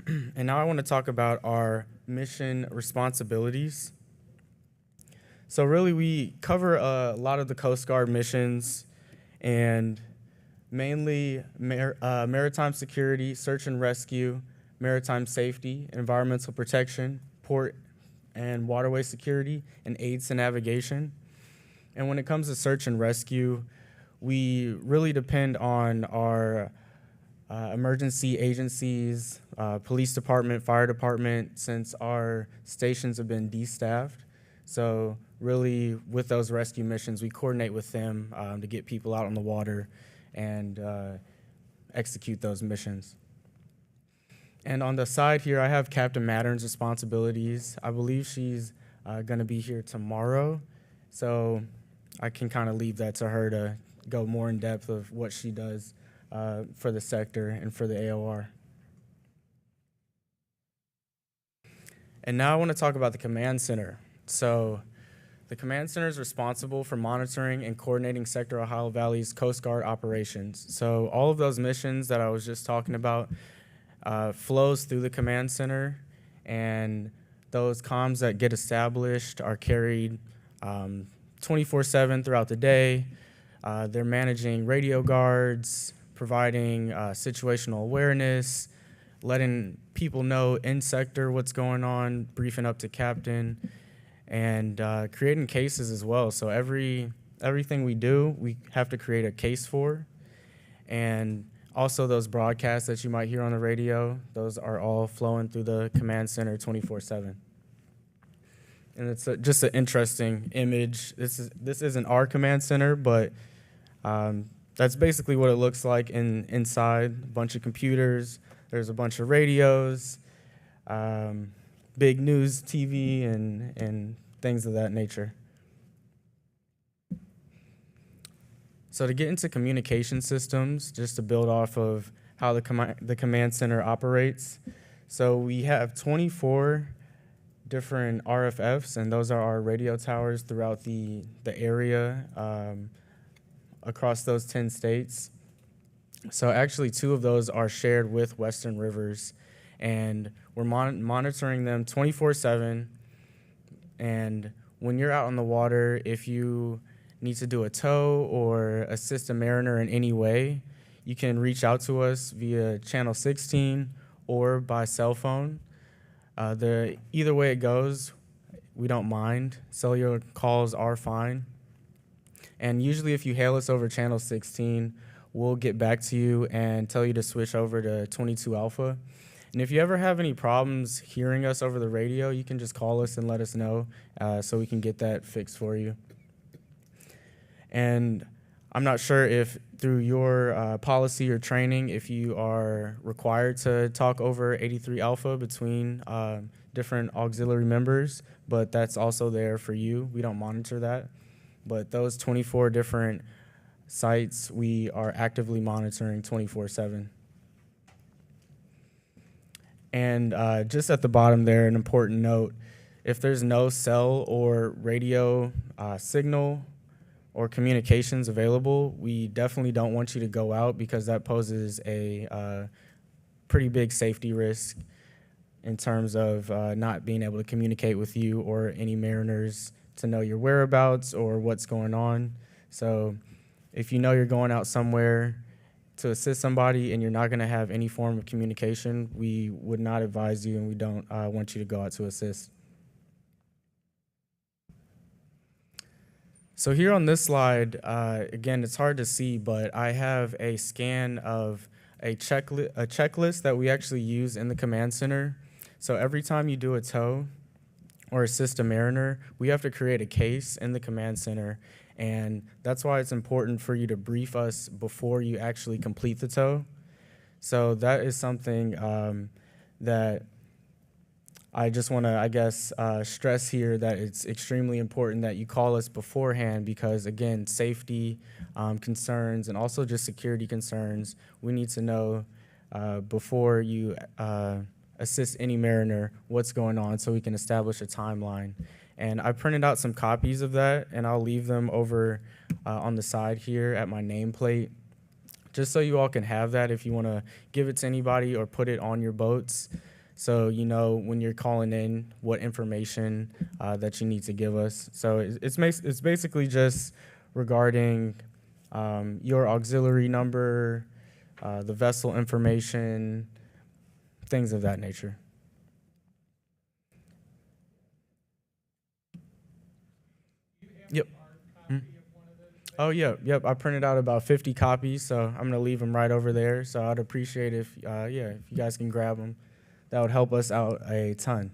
And now I want to talk about our mission responsibilities. So really we cover a lot of the Coast Guard missions, and mainly maritime security, search and rescue, maritime safety, environmental protection, port and waterway security, and aids to navigation. And when it comes to search and rescue, we really depend on our emergency agencies, police department, fire department, since our stations have been de-staffed. So really, with those rescue missions, we coordinate with them to get people out on the water and execute those missions. And on the side here, I have Captain Mattern's responsibilities. I believe she's going to be here tomorrow, so I can kind of leave that to her to go more in depth of what she does for the sector and for the AOR. And now I want to talk about the command center. So the command center is responsible for monitoring and coordinating Sector Ohio Valley's Coast Guard operations. So all of those missions that I was just talking about flows through the command center, and those comms that get established are carried 24/7 throughout the day. They're managing radio guards, providing situational awareness, letting people know in sector what's going on, briefing up to captain, and creating cases as well. So everything we do, we have to create a case for. And also those broadcasts that you might hear on the radio, those are all flowing through the command center 24/7. And it's just an interesting image. This isn't our command center, but that's basically what it looks like inside. A bunch of computers. There's a bunch of radios, big news TV, and things of that nature. So to get into communication systems, just to build off of how the command center operates, so we have 24 different RFFs, and those are our radio towers throughout the area across those 10 states. So actually 2 of those are shared with Western Rivers, and we're monitoring them 24/7. And when you're out on the water, if you need to do a tow or assist a mariner in any way, you can reach out to us via channel 16 or by cell phone. Either way it goes, we don't mind. Cellular calls are fine. And usually if you hail us over channel 16, we'll get back to you and tell you to switch over to 22 Alpha. And if you ever have any problems hearing us over the radio, you can just call us and let us know so we can get that fixed for you. And I'm not sure if through your policy or training, if you are required to talk over 83 Alpha between different auxiliary members, but that's also there for you. We don't monitor that. But those 24 different sites, we are actively monitoring 24/7. And just at the bottom there, an important note, if there's no cell or radio signal or communications available, we definitely don't want you to go out, because that poses a pretty big safety risk in terms of not being able to communicate with you or any mariners to know your whereabouts or what's going on. So if you know you're going out somewhere to assist somebody and you're not going to have any form of communication, we would not advise you, and we don't want you to go out to assist. So here on this slide, again, it's hard to see, but I have a scan of a checklist that we actually use in the command center. So every time you do a tow or assist a mariner, we have to create a case in the command center. And that's why it's important for you to brief us before you actually complete the tow. So that is something that I just want to, stress here, that it's extremely important that you call us beforehand, because, again, safety concerns and also just security concerns, we need to know before you assist any mariner what's going on, so we can establish a timeline. And I printed out some copies of that, and I'll leave them over on the side here at my nameplate, just so you all can have that if you want to give it to anybody or put it on your boats, so you know when you're calling in what information that you need to give us. So it's basically just regarding your auxiliary number, the vessel information, things of that nature. Yep. Oh, yeah, yep. I printed out about 50 copies, so I'm going to leave them right over there. So I'd appreciate if you guys can grab them. That would help us out a ton.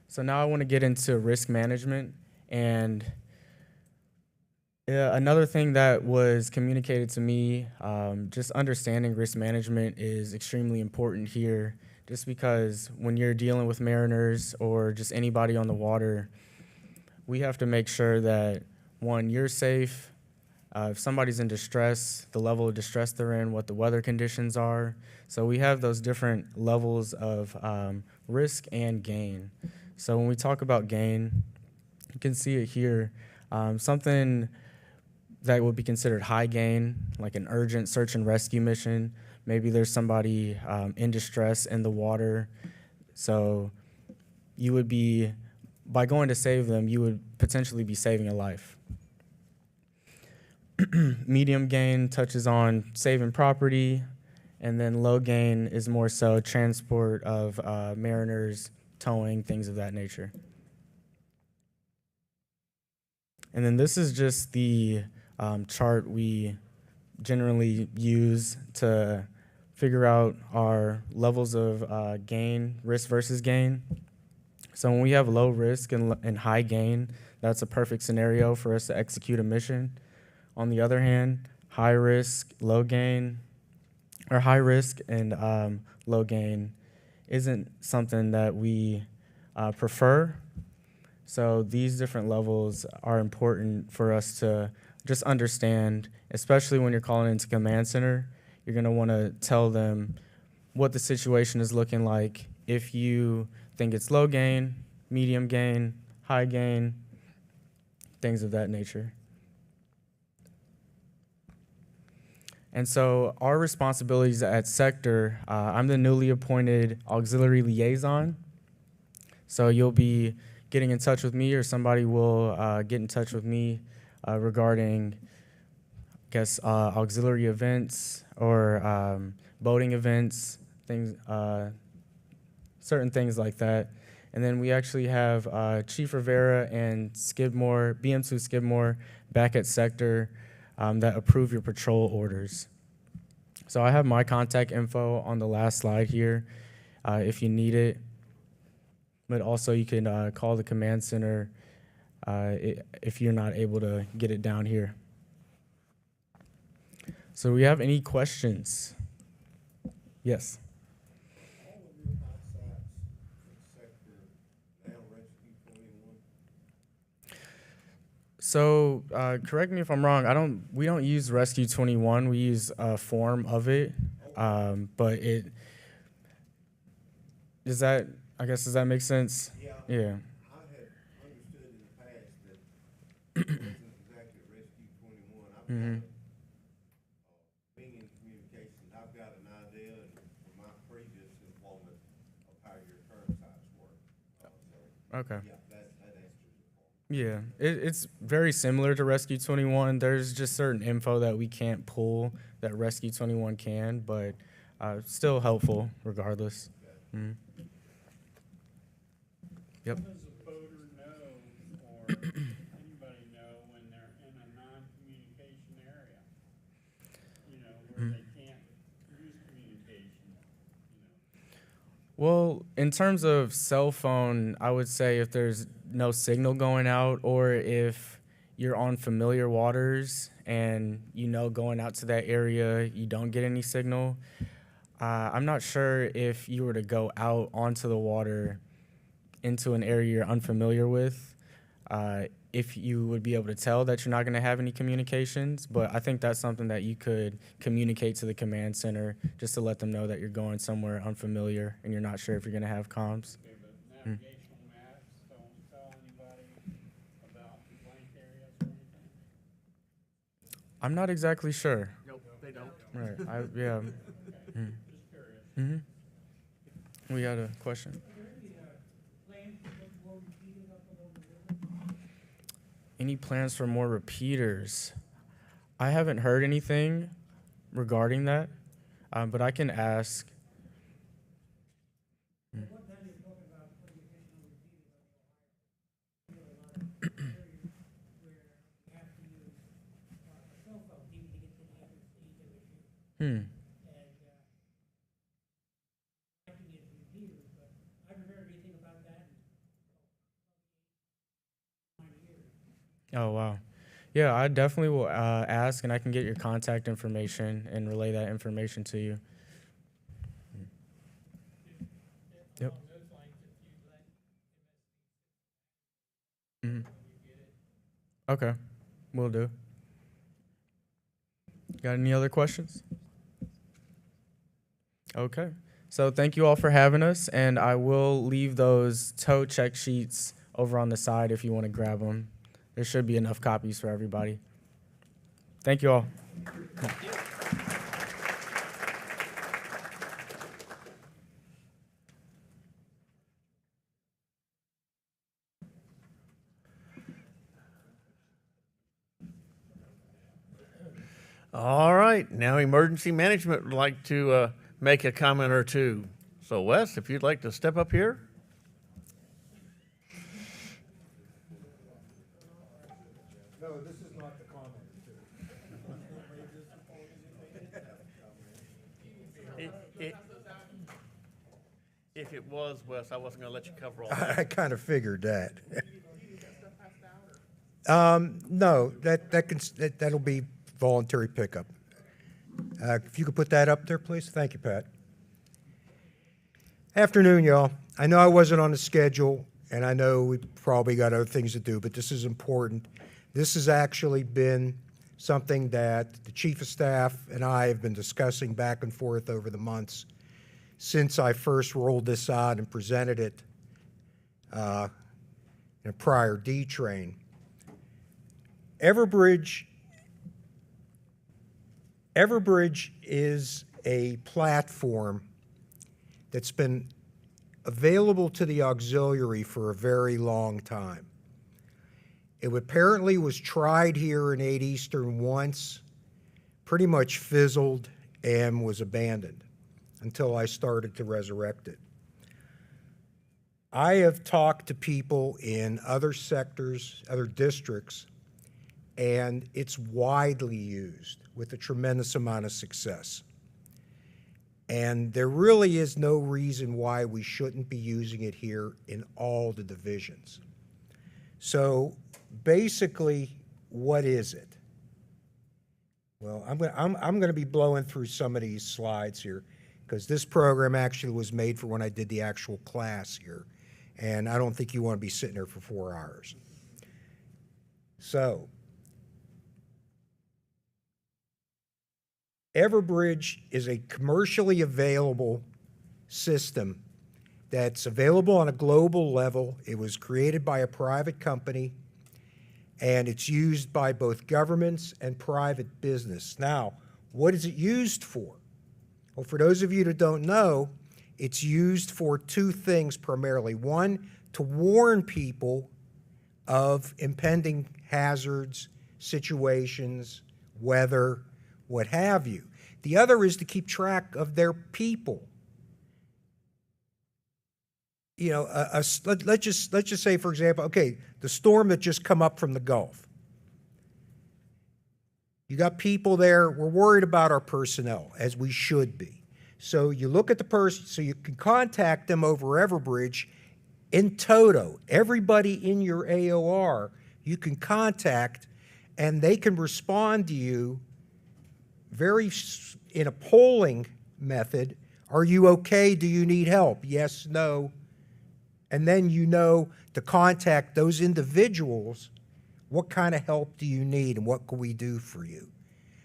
So now I want to get into risk management. And Yeah, another thing that was communicated to me, just understanding risk management is extremely important here, just because when you're dealing with mariners or just anybody on the water, we have to make sure that, one, you're safe. If somebody's in distress, the level of distress they're in, what the weather conditions are. So we have those different levels of risk and gain. So when we talk about gain, you can see it here. Something that would be considered high gain, like an urgent search and rescue mission. Maybe there's somebody in distress in the water. So you would be, by going to save them, you would potentially be saving a life. Medium gain touches on saving property, and then low gain is more so transport of mariners, towing, things of that nature. And then this is just the chart we generally use to figure out our levels of gain, risk versus gain. So when we have low risk and high gain, that's a perfect scenario for us to execute a mission. On the other hand, high risk, low gain, or high risk and low gain isn't something that we prefer. So these different levels are important for us to just understand, especially when you're calling into command center. You're going to want to tell them what the situation is looking like. If you think it's low gain, medium gain, high gain, things of that nature. And so our responsibilities at sector, I'm the newly appointed auxiliary liaison. So you'll be getting in touch with me, or somebody will get in touch with me regarding, I guess, auxiliary events or boating events, things, certain things like that. And then we actually have Chief Rivera and Skidmore, BM2 Skidmore, back at sector that approve your patrol orders. So I have my contact info on the last slide here if you need it. But also you can call the command center if you're not able to get it down here. So we have any questions? Yes. All of your hot sites in sector now rescue 21? So correct me if I'm wrong. We don't use Rescue 21. We use a form of it, but it does that. I guess does that make sense? Yeah. Yeah. I had understood in the past that it wasn't exactly Rescue 21. I've Mhm. got, being in communications, I've got an idea from my previous employment of how your current sites work. Okay. Yeah, that answers your point. Yeah, it's very similar to Rescue 21. There's just certain info that we can't pull that Rescue 21 can, but still helpful regardless. Mhm. Yep. How does a boater know, or anybody know, when they're in a non-communication area? You know, where they can't use communication, you know? Well, in terms of cell phone, I would say if there's no signal going out, or if you're on familiar waters and you know going out to that area you don't get any signal. I'm not sure if you were to go out onto the water into an area you're unfamiliar with, if you would be able to tell that you're not going to have any communications. But I think that's something that you could communicate to the command center just to let them know that you're going somewhere unfamiliar and you're not sure if you're going to have comms. Okay, but navigational maps don't tell anybody about blank areas or anything? I'm not exactly sure. Nope, they don't. Right. Yeah. Mm. Just curious. Mm-hmm. We got a question. Any plans for more repeaters? I haven't heard anything regarding that, but I can ask. Hmm. Oh, wow. Yeah, I definitely will ask, and I can get your contact information and relay that information to you. Yep. Mhm. Okay, will do. Got any other questions? Okay, so thank you all for having us, and I will leave those tow check sheets over on the side if you want to grab them. There should be enough copies for everybody. Thank you all. All right, now emergency management would like to make a comment or two. So Wes, if you'd like to step up here. No, this is not the comment. If it was, Wes, I wasn't gonna let you cover all I that. kind of figured that. No, that'll be voluntary pickup. If you could put that up there, please. Thank you, Pat. Afternoon, y'all. I know I wasn't on the schedule, and I know we probably got other things to do, but this is important. This has actually been something that the Chief of Staff and I have been discussing back and forth over the months since I first rolled this out and presented it in a prior DTRAIN. Everbridge is a platform that's been available to the auxiliary for a very long time. It apparently was tried here in 8 Eastern once, pretty much fizzled, and was abandoned until I started to resurrect it. I have talked to people in other sectors, other districts, and it's widely used with a tremendous amount of success. And there really is no reason why we shouldn't be using it here in all the divisions. So basically, what is it? Well, I'm going to be blowing through some of these slides here because this program actually was made for when I did the actual class here. And I don't think you want to be sitting there for 4 hours. So, Everbridge is a commercially available system that's available on a global level. It was created by a private company, and it's used by both governments and private business. Now, what is it used for? Well, for those of you that don't know, it's used for 2 things primarily. One, to warn people of impending hazards, situations, weather, what have you. The other is to keep track of their people. You know, let's just say, for example, okay, the storm that just come up from the Gulf. You got people there. We're worried about our personnel, as we should be. So you look at the person, so you can contact them over Everbridge in toto. Everybody in your AOR you can contact, and they can respond to you in a polling method. Are you okay? Do you need help? Yes, no. And then you know to contact those individuals, what kind of help do you need and what can we do for you?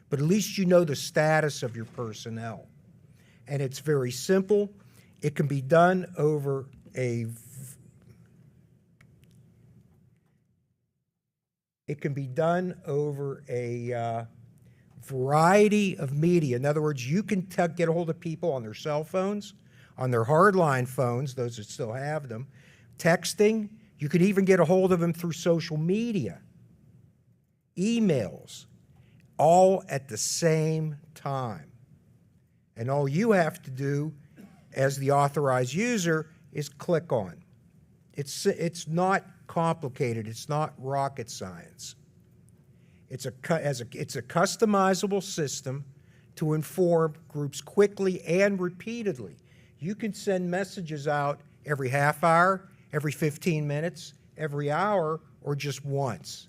But at least you know the status of your personnel. And it's very simple. It can be done over a variety of media. In other words, you can get a hold of people on their cell phones, on their hardline phones, those that still have them, texting. You can even get a hold of them through social media, emails, all at the same time. And all you have to do as the authorized user is click on. It's not complicated. It's not rocket science. It's a customizable system to inform groups quickly and repeatedly. You can send messages out every half hour, every 15 minutes, every hour, or just once.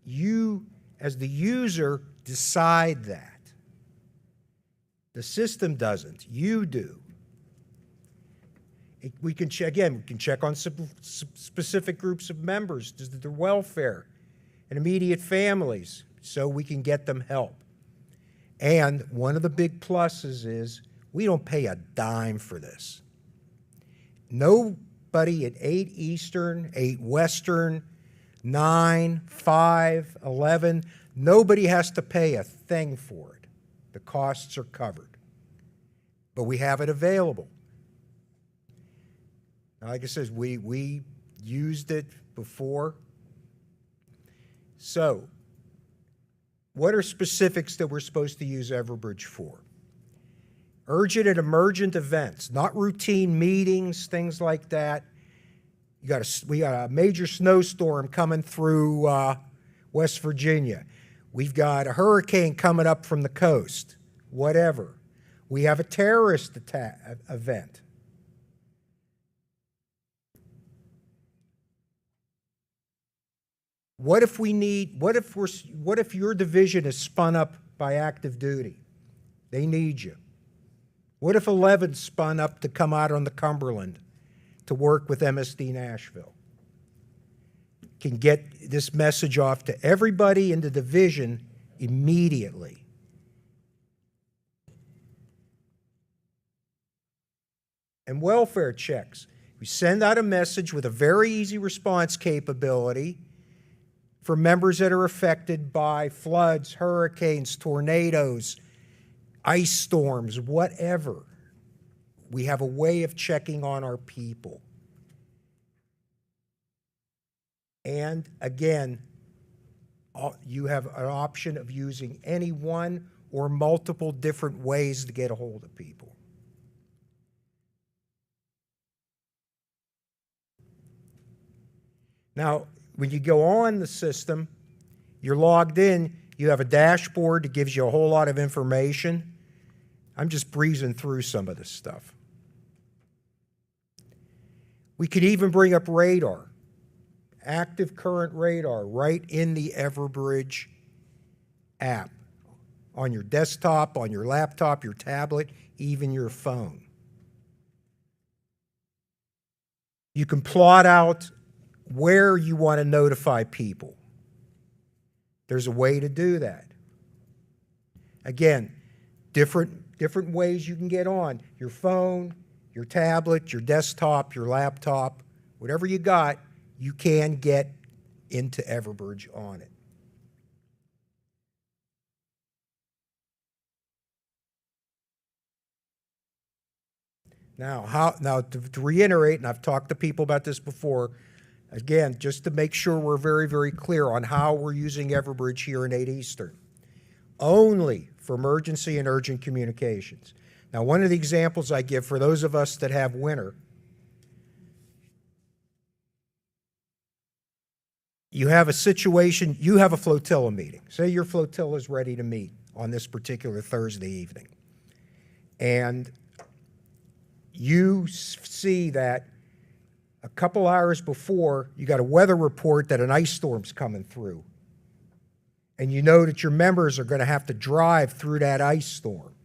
You as the user, decide that. The system doesn't. You do. We can check, again, we can check on specific groups of members, their welfare and immediate families, so we can get them help. And one of the big pluses is we don't pay a dime for this. Nobody at 8 Eastern, 8 Western, 9, 5, 11, nobody has to pay a thing for it. The costs are covered. But we have it available. Now, like I said, we used it before. So, what are specifics that we're supposed to use Everbridge for? Urgent and emergent events, not routine meetings, things like that. We got a major snowstorm coming through West Virginia. We've got a hurricane coming up from the coast, whatever. We have a terrorist attack event. What if your division is spun up by active duty? They need you. What if 11's spun up to come out on the Cumberland to work with MSD Nashville? Can get this message off to everybody in the division immediately. And welfare checks. We send out a message with a very easy response capability for members that are affected by floods, hurricanes, tornadoes, ice storms, whatever. We have a way of checking on our people. And again, you have an option of using any one or multiple different ways to get a hold of people. Now, when you go on the system, you're logged in, you have a dashboard that gives you a whole lot of information. I'm just breezing through some of this stuff. We could even bring up radar, active current radar, right in the Everbridge app, on your desktop, on your laptop, your tablet, even your phone. You can plot out where you want to notify people. There's a way to do that. Again, different ways you can get on. Your phone, your tablet, your desktop, your laptop, whatever you got, you can get into Everbridge on it. Now to reiterate, and I've talked to people about this before, again, just to make sure we're very, very clear on how we're using Everbridge here in 8 Eastern. Only for emergency and urgent communications. Now, one of the examples I give for those of us that have winter, you have a situation, you have a flotilla meeting. Say your flotilla is ready to meet on this particular Thursday evening. And you see that a couple hours before, you got a weather report that an ice storm's coming through. And you know that your members are going to have to drive through that ice storm.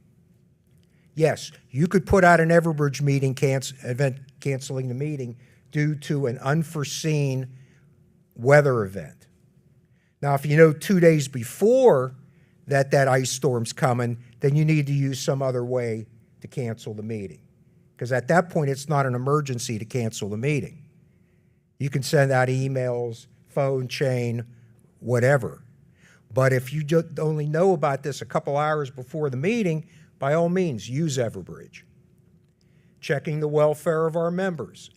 Yes, you could put out an Everbridge meeting event canceling the meeting due to an unforeseen weather event. Now, if you know 2 days before that ice storm's coming, then you need to use some other way to cancel the meeting. Because at that point, it's not an emergency to cancel the meeting. You can send out emails, phone chain, whatever. But if you just only know about this a couple hours before the meeting, by all means, use Everbridge. Checking the welfare of our members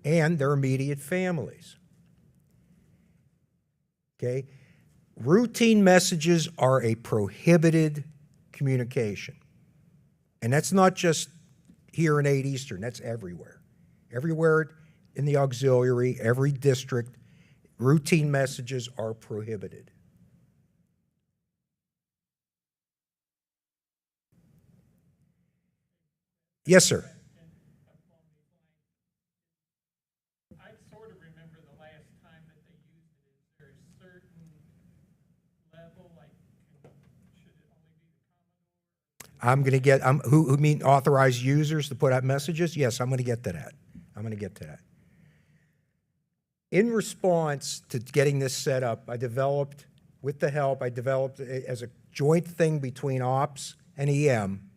and their immediate families. Okay? Routine messages are a prohibited communication. And that's not just here in 8 Eastern, that's everywhere. Everywhere in the auxiliary, every district, routine messages are prohibited. Yes, sir. I sort of remember the last time that they used it. Is there a certain level I'm going to get, who mean authorized users to put out messages? Yes, I'm going to get to that. I'm going to get to that. In response to getting this set up, I developed as a joint thing between Ops and EM,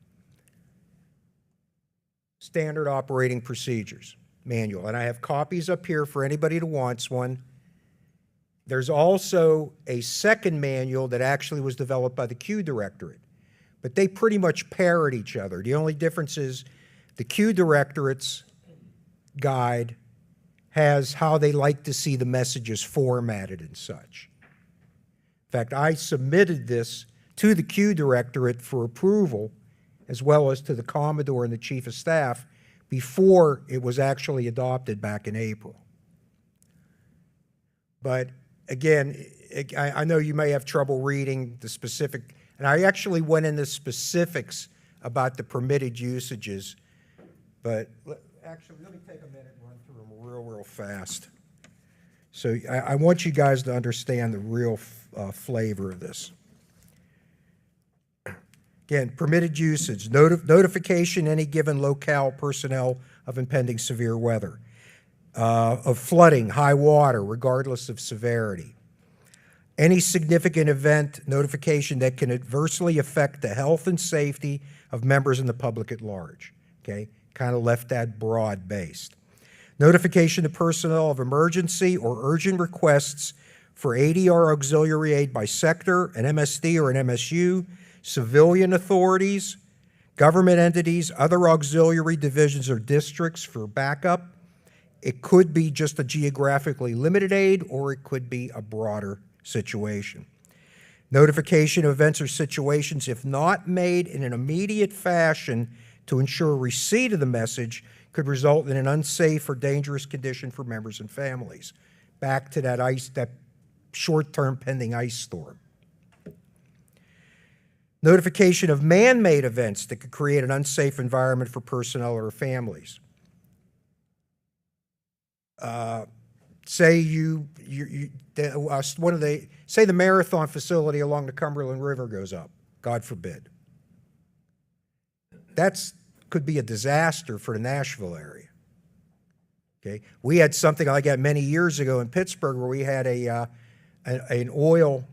standard operating procedures manual. And I have copies up here for anybody who wants one. There's also a second manual that actually was developed by the Q Directorate, but they pretty much parrot each other. The only difference is the Q Directorate's guide has how they like to see the messages formatted and such. In fact, I submitted this to the Q Directorate for approval, as well as to the Commodore and the Chief of Staff, before it was actually adopted back in April. But again, I know you may have trouble reading the specific, and I actually went into specifics about the permitted usages, but actually, let me take a minute and run through them real fast. So I want you guys to understand the real flavor of this. Again, permitted usage, notification any given locale personnel of impending severe weather, of flooding, high water, regardless of severity. Any significant event notification that can adversely affect the health and safety of members and the public at large, okay? Kind of left that broad-based. Notification to personnel of emergency or urgent requests for ADR auxiliary aid by sector, an MSD or an MSU, civilian authorities, government entities, other auxiliary divisions or districts for backup. It could be just a geographically limited aid, or it could be a broader situation. Notification of events or situations, if not made in an immediate fashion to ensure receipt of the message, could result in an unsafe or dangerous condition for members and families. Back to that short-term pending ice storm. Notification of man-made events that could create an unsafe environment for personnel or families. Say say the marathon facility along the Cumberland River goes up, God forbid. Could be a disaster for the Nashville area. Okay, we had something like that many years ago in Pittsburgh, where we had an oil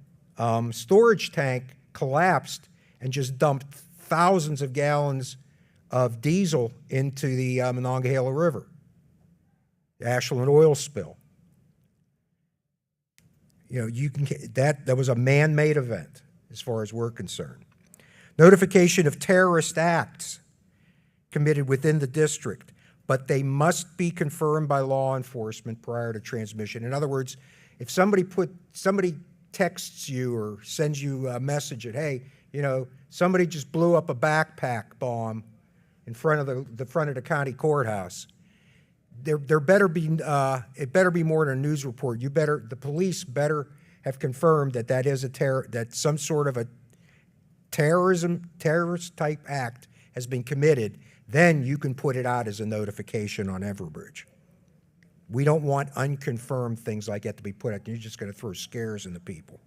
storage tank collapsed and just dumped thousands of gallons of diesel into the Monongahela River. The Ashland oil spill. You know, that was a man-made event as far as we're concerned. Notification of terrorist acts committed within the district, but they must be confirmed by law enforcement prior to transmission. In other words, if somebody texts you or sends you a message that, hey, you know, somebody just blew up a backpack bomb in front of the county courthouse, it better be more than a news report. The police better have confirmed that is that some sort of a terrorist type act has been committed. Then you can put it out as a notification on Everbridge. We don't want unconfirmed things like that to be put out. You're just going to throw scares into people.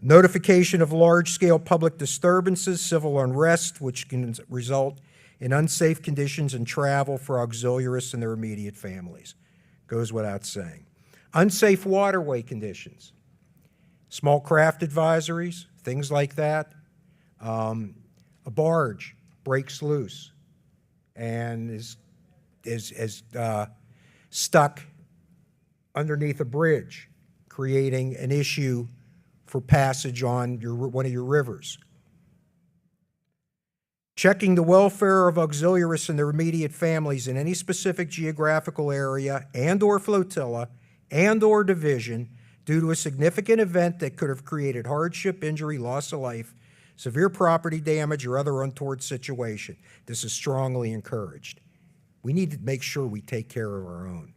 Notification of large-scale public disturbances, civil unrest, which can result in unsafe conditions and travel for auxiliaries and their immediate families. Goes without saying. Unsafe waterway conditions, small craft advisories, things like that. A barge breaks loose and is stuck underneath a bridge, creating an issue for passage on one of your rivers. Checking the welfare of auxiliaries and their immediate families in any specific geographical area and/or flotilla and/or division due to a significant event that could have created hardship, injury, loss of life, severe property damage, or other untoward situation. This is strongly encouraged. We need to make sure we take care of our own.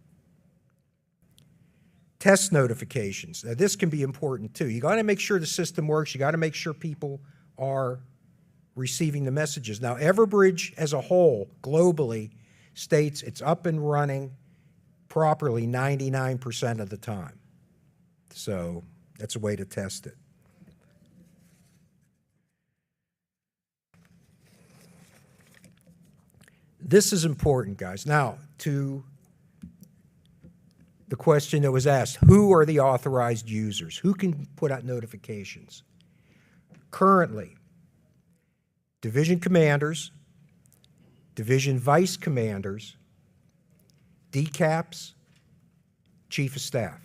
Test notifications. Now, this can be important too. You got to make sure the system works. You got to make sure people are receiving the messages. Now, Everbridge as a whole, globally, states it's up and running properly 99% of the time. So that's a way to test it. this is important, guys. Now, to the question that was asked, who are the authorized users? Who can put out notifications? Currently, division commanders, division vice commanders, DCAPs, chief of staff.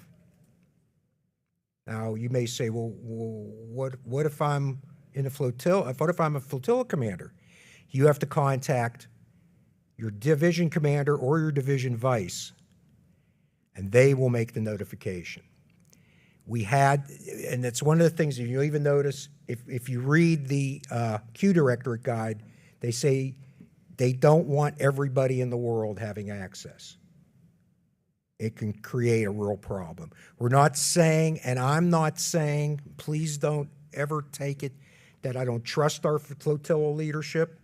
Now, you may say, well, what if I'm in a flotilla? What if I'm a flotilla commander? You have to contact your division commander or your division vice, and they will make the notification. We had, and it's one of the things that you'll even notice, if you read the Q Directorate Guide, they say they don't want everybody in the world having access. It can create a real problem. We're not saying, and I'm not saying, please don't ever take it that I don't trust our flotilla leadership.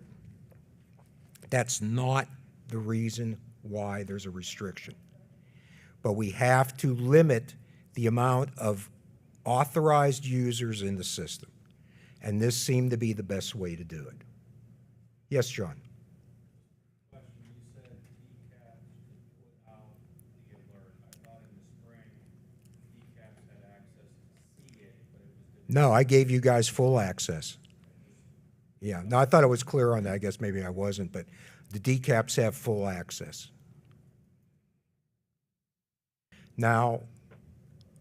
That's not the reason why there's a restriction. But we have to limit the amount of authorized users in the system. And this seemed to be the best way to do it. Yes, John? You said DCAPs could put out the alert. I thought in the spring, DCAPs had access to see it, but it was. No, I gave you guys full access. Yeah, no, I thought I was clear on that. I guess maybe I wasn't, but the DCAPs have full access. Now,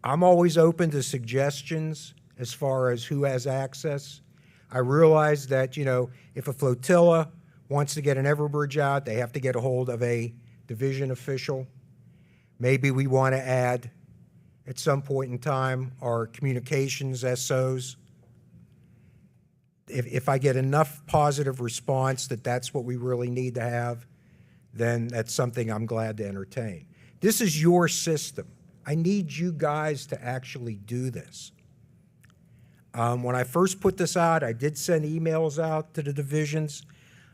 I'm always open to suggestions as far as who has access. I realize that, you know, if a flotilla wants to get an Everbridge out, they have to get a hold of a division official. Maybe we want to add, at some point in time, our communications SOs. If I get enough positive response that that's what we really need to have, then that's something I'm glad to entertain. This is your system. I need you guys to actually do this. When I first put this out, I did send emails out to the divisions.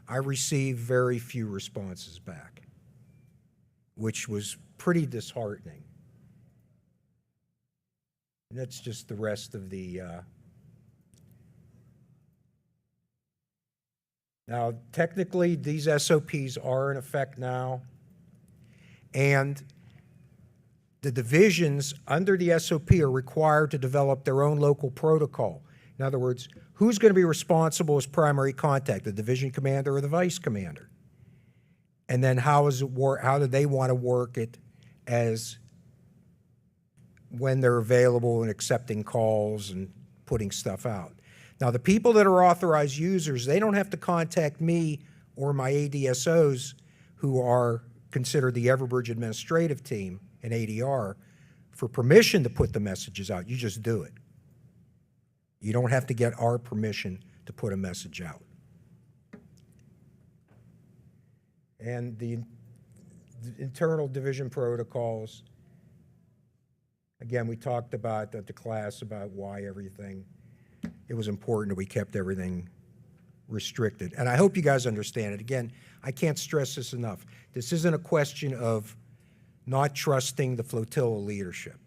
I received very few responses back, which was pretty disheartening. And that's just the rest of the... Now, technically, these SOPs are in effect now, and the divisions under the SOP are required to develop their own local protocol. In other words, who's going to be responsible as primary contact, the division commander or the vice commander? And then how do they want to work it as when they're available and accepting calls and putting stuff out? Now, the people that are authorized users, they don't have to contact me or my ADSOs, who are considered the Everbridge administrative team in ADR, for permission to put the messages out. You just do it. You don't have to get our permission to put a message out. And the internal division protocols, again, we talked about at the class about why everything, it was important that we kept everything restricted. And I hope you guys understand it. Again, I can't stress this enough. This isn't a question of not trusting the flotilla leadership.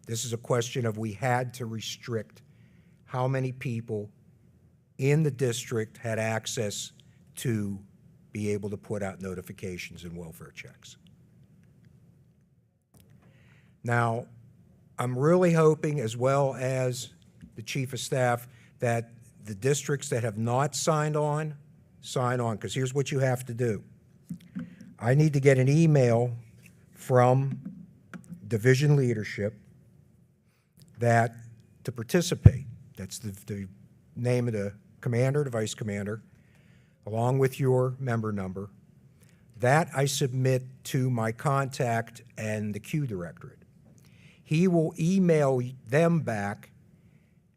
This is a question of we had to restrict how many people in the district had access to be able to put out notifications and welfare checks. Now, I'm really hoping, as well as the Chief of Staff, that the districts that have not signed on, sign on, because here's what you have to do. I need to get an email from division leadership that to participate. That's the name of the commander, the vice commander, along with your member number. That I submit to my contact and the Q Directorate. He will email them back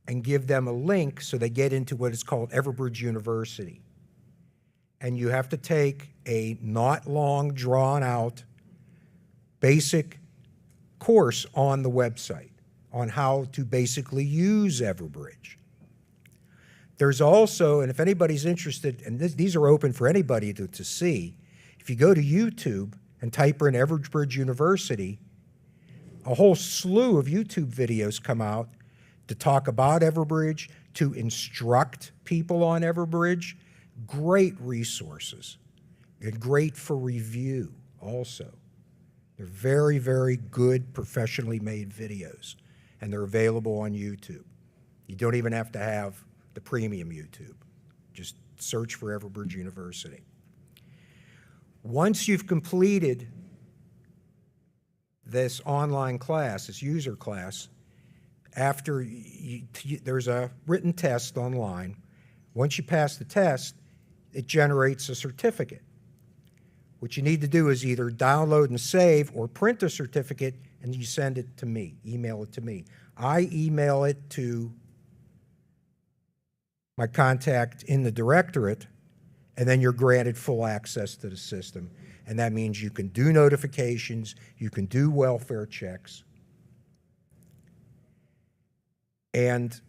and give them a link so they get into what is called Everbridge University. And you have to take a not long, drawn-out, basic course on the website on how to basically use Everbridge. There's also, and if anybody's interested, and these are open for anybody to see, if you go to YouTube and type in Everbridge University, a whole slew of YouTube videos come out to talk about Everbridge, to instruct people on Everbridge. Great resources. and great for review also. They're very, very good, professionally made videos, and they're available on YouTube. You don't even have to have the premium YouTube. Just search for Everbridge University. Once you've completed this online class, this user class, after there's a written test online. Once you pass the test, it generates a certificate. What you need to do is either download and save or print a certificate and you send it to me, email it to me. I email it to my contact in the directorate, and then you're granted full access to the system. And that means you can do notifications, you can do welfare checks. And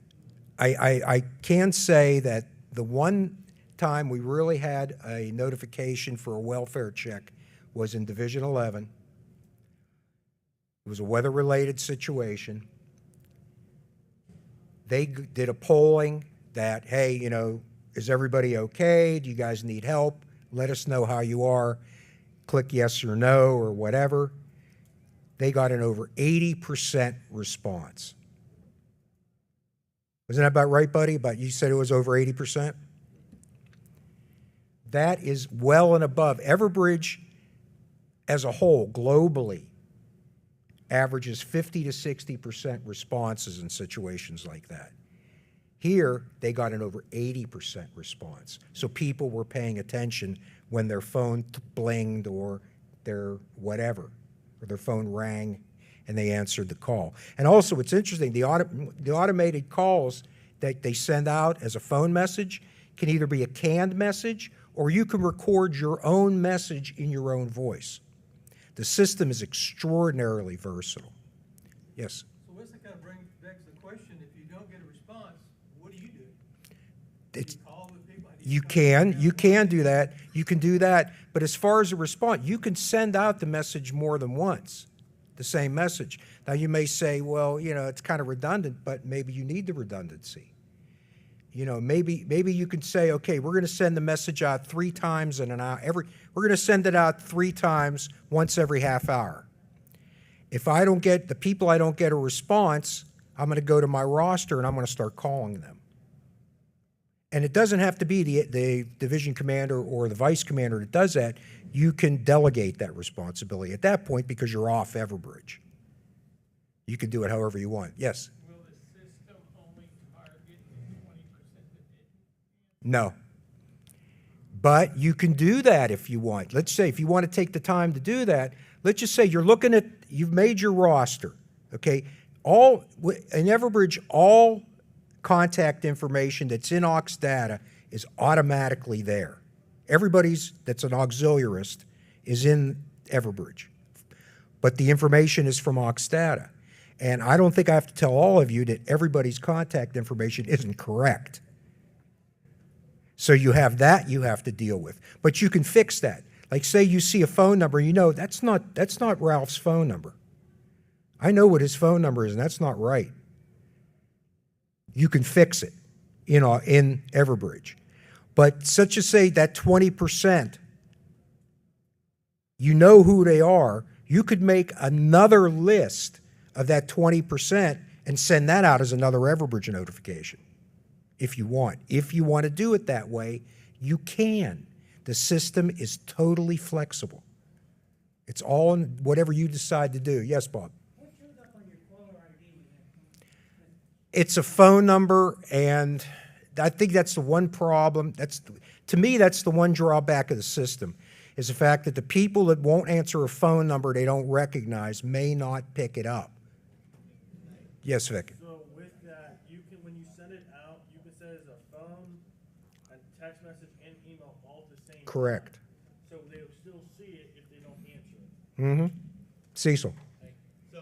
I can say that the one time we really had a notification for a welfare check was in Division 11. It was a weather-related situation. They did a polling that, hey, you know, is everybody okay? Do you guys need help? Let us know how you are. Click yes or no or whatever. They got an over 80% response. Wasn't that about right, buddy? But you said it was over 80%? That is well and above. Everbridge as a whole, globally, averages 50 to 60% responses in situations like that. Here, they got an over 80% response. So people were paying attention when their phone blinged or their whatever, or their phone rang and they answered the call. And also, it's interesting, the automated calls that they send out as a phone message can either be a canned message or you can record your own message in your own voice. The system is extraordinarily versatile. Yes? So this kind of begs the question, if you don't get a response, what do you do? It's, You call the people? you can do that. You can do that. But as far as a response, you can send out the message more than once, the same message. Now, you may say, well, you know, it's kind of redundant, but maybe you need the redundancy. You know, maybe you can say, okay, we're going to send the message out 3 times in an hour. We're going to send it out 3 times, once every half hour. If I don't get, the people I don't get a response, I'm going to go to my roster and I'm going to start calling them. And it doesn't have to be the division commander or the vice commander that does that. You can delegate that responsibility at that point because you're off Everbridge. You can do it however you want. Yes? Will the system only target 20% of it? No. But you can do that if you want. Let's say if you want to take the time to do that, let's just say you're looking at, you've made your roster, okay? In Everbridge, all contact information that's in AUXDATA is automatically there. Everybody's that's an auxiliarist is in Everbridge. But the information is from AUXDATA. And I don't think I have to tell all of you that everybody's contact information isn't correct. So you have that you have to deal with. But you can fix that. Like say you see a phone number, you know, that's not Ralph's phone number. I know what his phone number is, and that's not right. You can fix it, you know, in Everbridge. But such as say that 20%, you know who they are, you could make another list of that 20% and send that out as another Everbridge notification if you want. If you want to do it that way, you can. The system is totally flexible. It's all in whatever you decide to do. Yes, Bob? What shows up on your caller ID? It's a phone number, and I think that's the one problem. To me, that's the one drawback of the system, is the fact that the people that won't answer a phone number they don't recognize may not pick it up. Yes, Vic? So with that, you can, when you send it out, you can send it as a phone, a text message, and email all at the same time. Correct. So they'll still see it if they don't answer it. Mm-hmm. Cecil? So,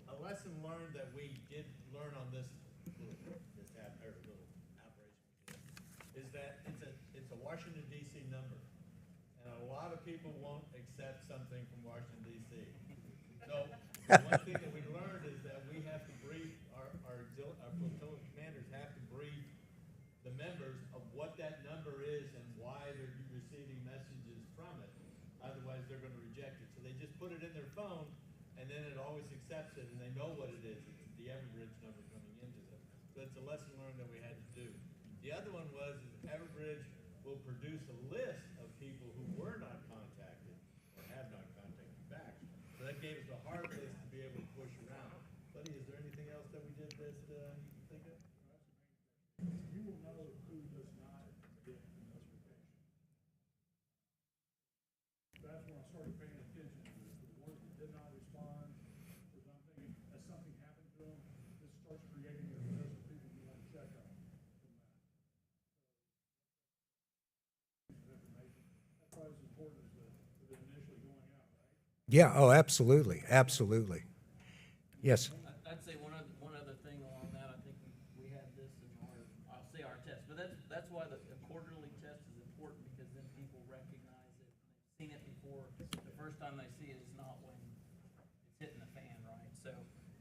a lesson learned that we did learn on this little operation is that it's a Washington D.C. number, and a lot of people won't accept something from Washington D.C. So, the one thing that we learned is that we have to brief our flotilla commanders have to brief the members of what that number is and why they're receiving messages put it in their phone, and then it always accepts it, and they know what it is. It's the Everbridge number coming into them. So it's a lesson learned that we had to do. The other one was is Everbridge will produce a list of people who were not contacted or have not contacted back. So that gave us a hard list to be able to push around. Buddy, is there anything else that we did that you can think of? You will know who does not get the notification. That's when I started paying attention to this. The ones that did not respond, because I'm thinking, as something happened to them, this starts creating a list of people you want to check on from that. Information. That's why it's important as the initially going out, right? Yeah, oh, absolutely, absolutely. Yes, I'd say one other thing along that, I think we had this in our, I'll say our test, but that's why the quarterly test is important, because then people recognize it. They've seen it before. The first time they see it is not when it's hitting the fan, right? So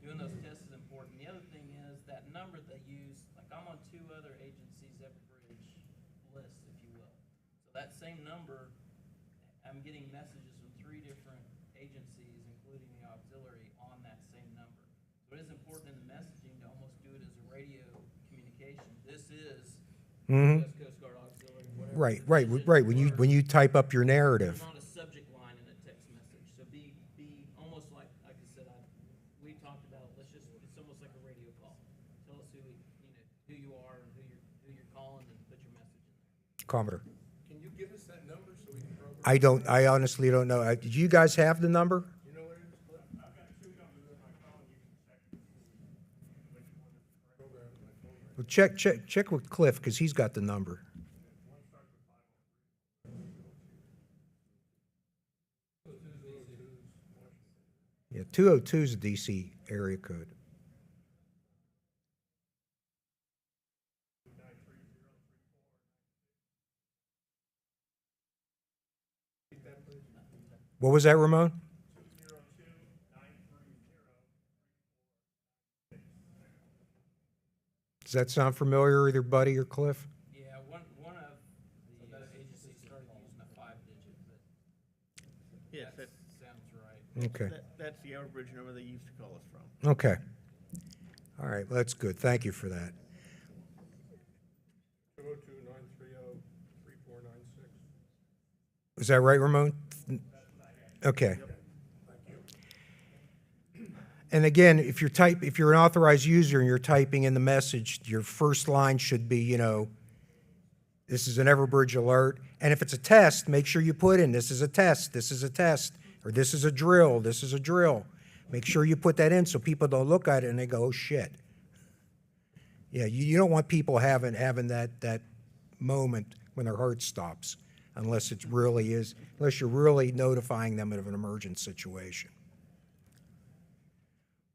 doing those tests is important. The other thing is that number they use, like I'm on 2 other agencies' Everbridge lists, if you will. So that same number, I'm getting messages from 3 different agencies, including the auxiliary, on that same number. So it is important in the messaging to almost do it as a radio communication. This is Mhm. US Coast Guard Auxiliary, whatever. right, the right, division right. or- When you type up your narrative. There's not a subject line in a text message. So be almost like I said, we talked about, it's almost like a radio call. Tell us who you are and who you're calling, and put your message in there. Commodore. Can you give us that number so we can program? I honestly don't know. Do you guys have the number? You know what it is, Cliff? I've got 2 numbers in my phone, you can check which one is correct. Program in my phone. Well, check with Cliff, because he's got the number. One starts with 503. Yeah, 202 is a DC area code. What was that, Ramon? 202-930-3496. Does that sound familiar, either Buddy or Cliff? Yeah, one of the agencies started using a 5-digit, but Yes, that sounds right. Okay, that's the Everbridge number they used to call us from. okay. All right, well, that's good. Thank you for that. 202-930-3496. Is that right, Ramon? Okay. And again, if you're an authorized user and you're typing in the message, your first line should be, this is an Everbridge alert. And if it's a test, make sure you put in, this is a test, this is a test, or this is a drill, this is a drill. Make sure you put that in so people don't look at it and they go, oh, shit. Yeah, you don't want people having that moment when their heart stops, unless you're really notifying them of an emergent situation.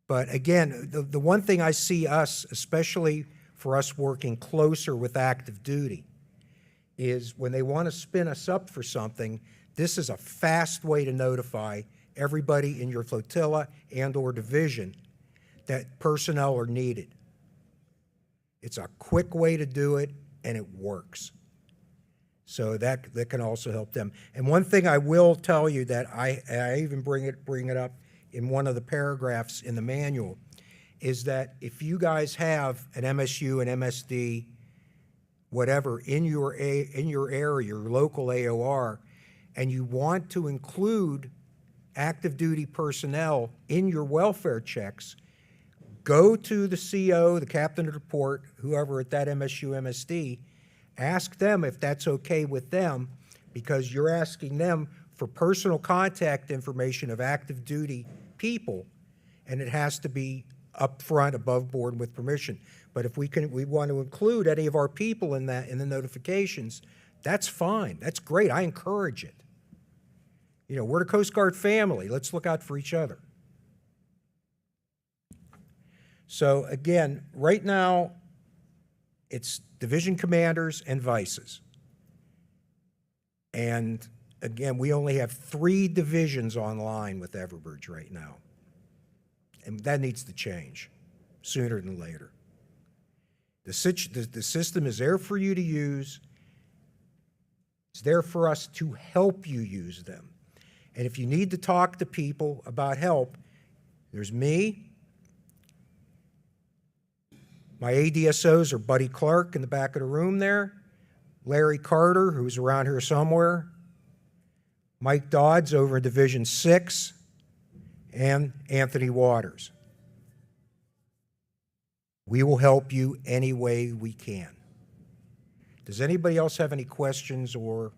But again, the one thing I see us, especially for us working closer with active duty, is when they want to spin us up for something, this is a fast way to notify everybody in your flotilla and/or division that personnel are needed. It's a quick way to do it, and it works. So that can also help them. And one thing I will tell you that I even bring it up in one of the paragraphs in the manual, is that if you guys have an MSU, an MSD, whatever, in your area, your local AOR, and you want to include active duty personnel in your welfare checks, go to the CO, the captain of the port, whoever at that MSU, MSD, ask them if that's okay with them, because you're asking them for personal contact information of active duty people, and it has to be upfront, above board, with permission. But if we want to include any of our people in that, in the notifications, that's fine. That's great. I encourage it. We're the Coast Guard family. Let's look out for each other. So again, right now, it's division commanders and vices. And again, we only have 3 divisions online with Everbridge right now. And that needs to change sooner than later. The system is there for you to use. It's there for us to help you use them. And if you need to talk to people about help, there's me. My ADSOs are Buddy Clark in the back of the room there, Larry Carter, who's around here somewhere, Mike Dodds over in Division 6, and Anthony Waters. We will help you any way we can. Does anybody else have any questions or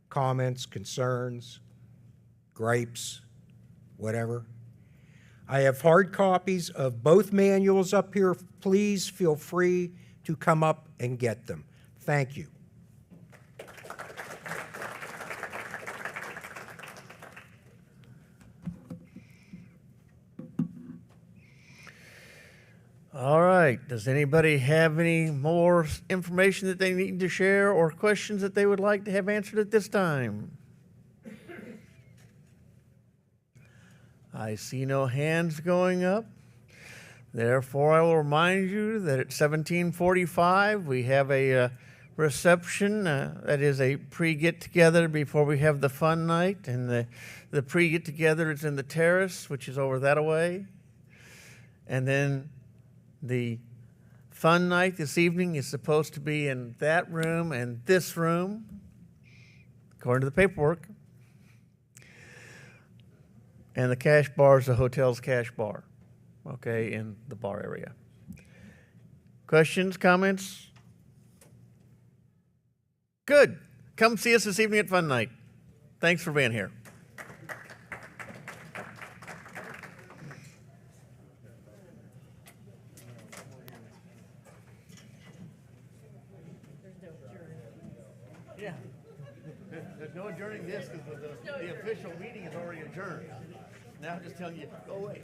comments, concerns, gripes, whatever? I have hard copies of both manuals up here. Please feel free to come up and get them. Thank you. All right, does anybody have any more information that they need to share or questions that they would like to have answered at this time? I see no hands going up. Therefore, I will remind you that at 17:45 we have a reception. That is a pre-get-together before we have the fun night. And the pre-get-together is in the terrace, which is over that way. And then the fun night this evening is supposed to be in that room and this room, according to the paperwork. And the cash bar is the hotel's cash bar, okay, in the bar area. Questions, comments? Good. Come see us this evening at Fun Night. Thanks for being here. Yeah. There's no adjourning this because the official meeting is already adjourned. Now I'm just telling you, go away.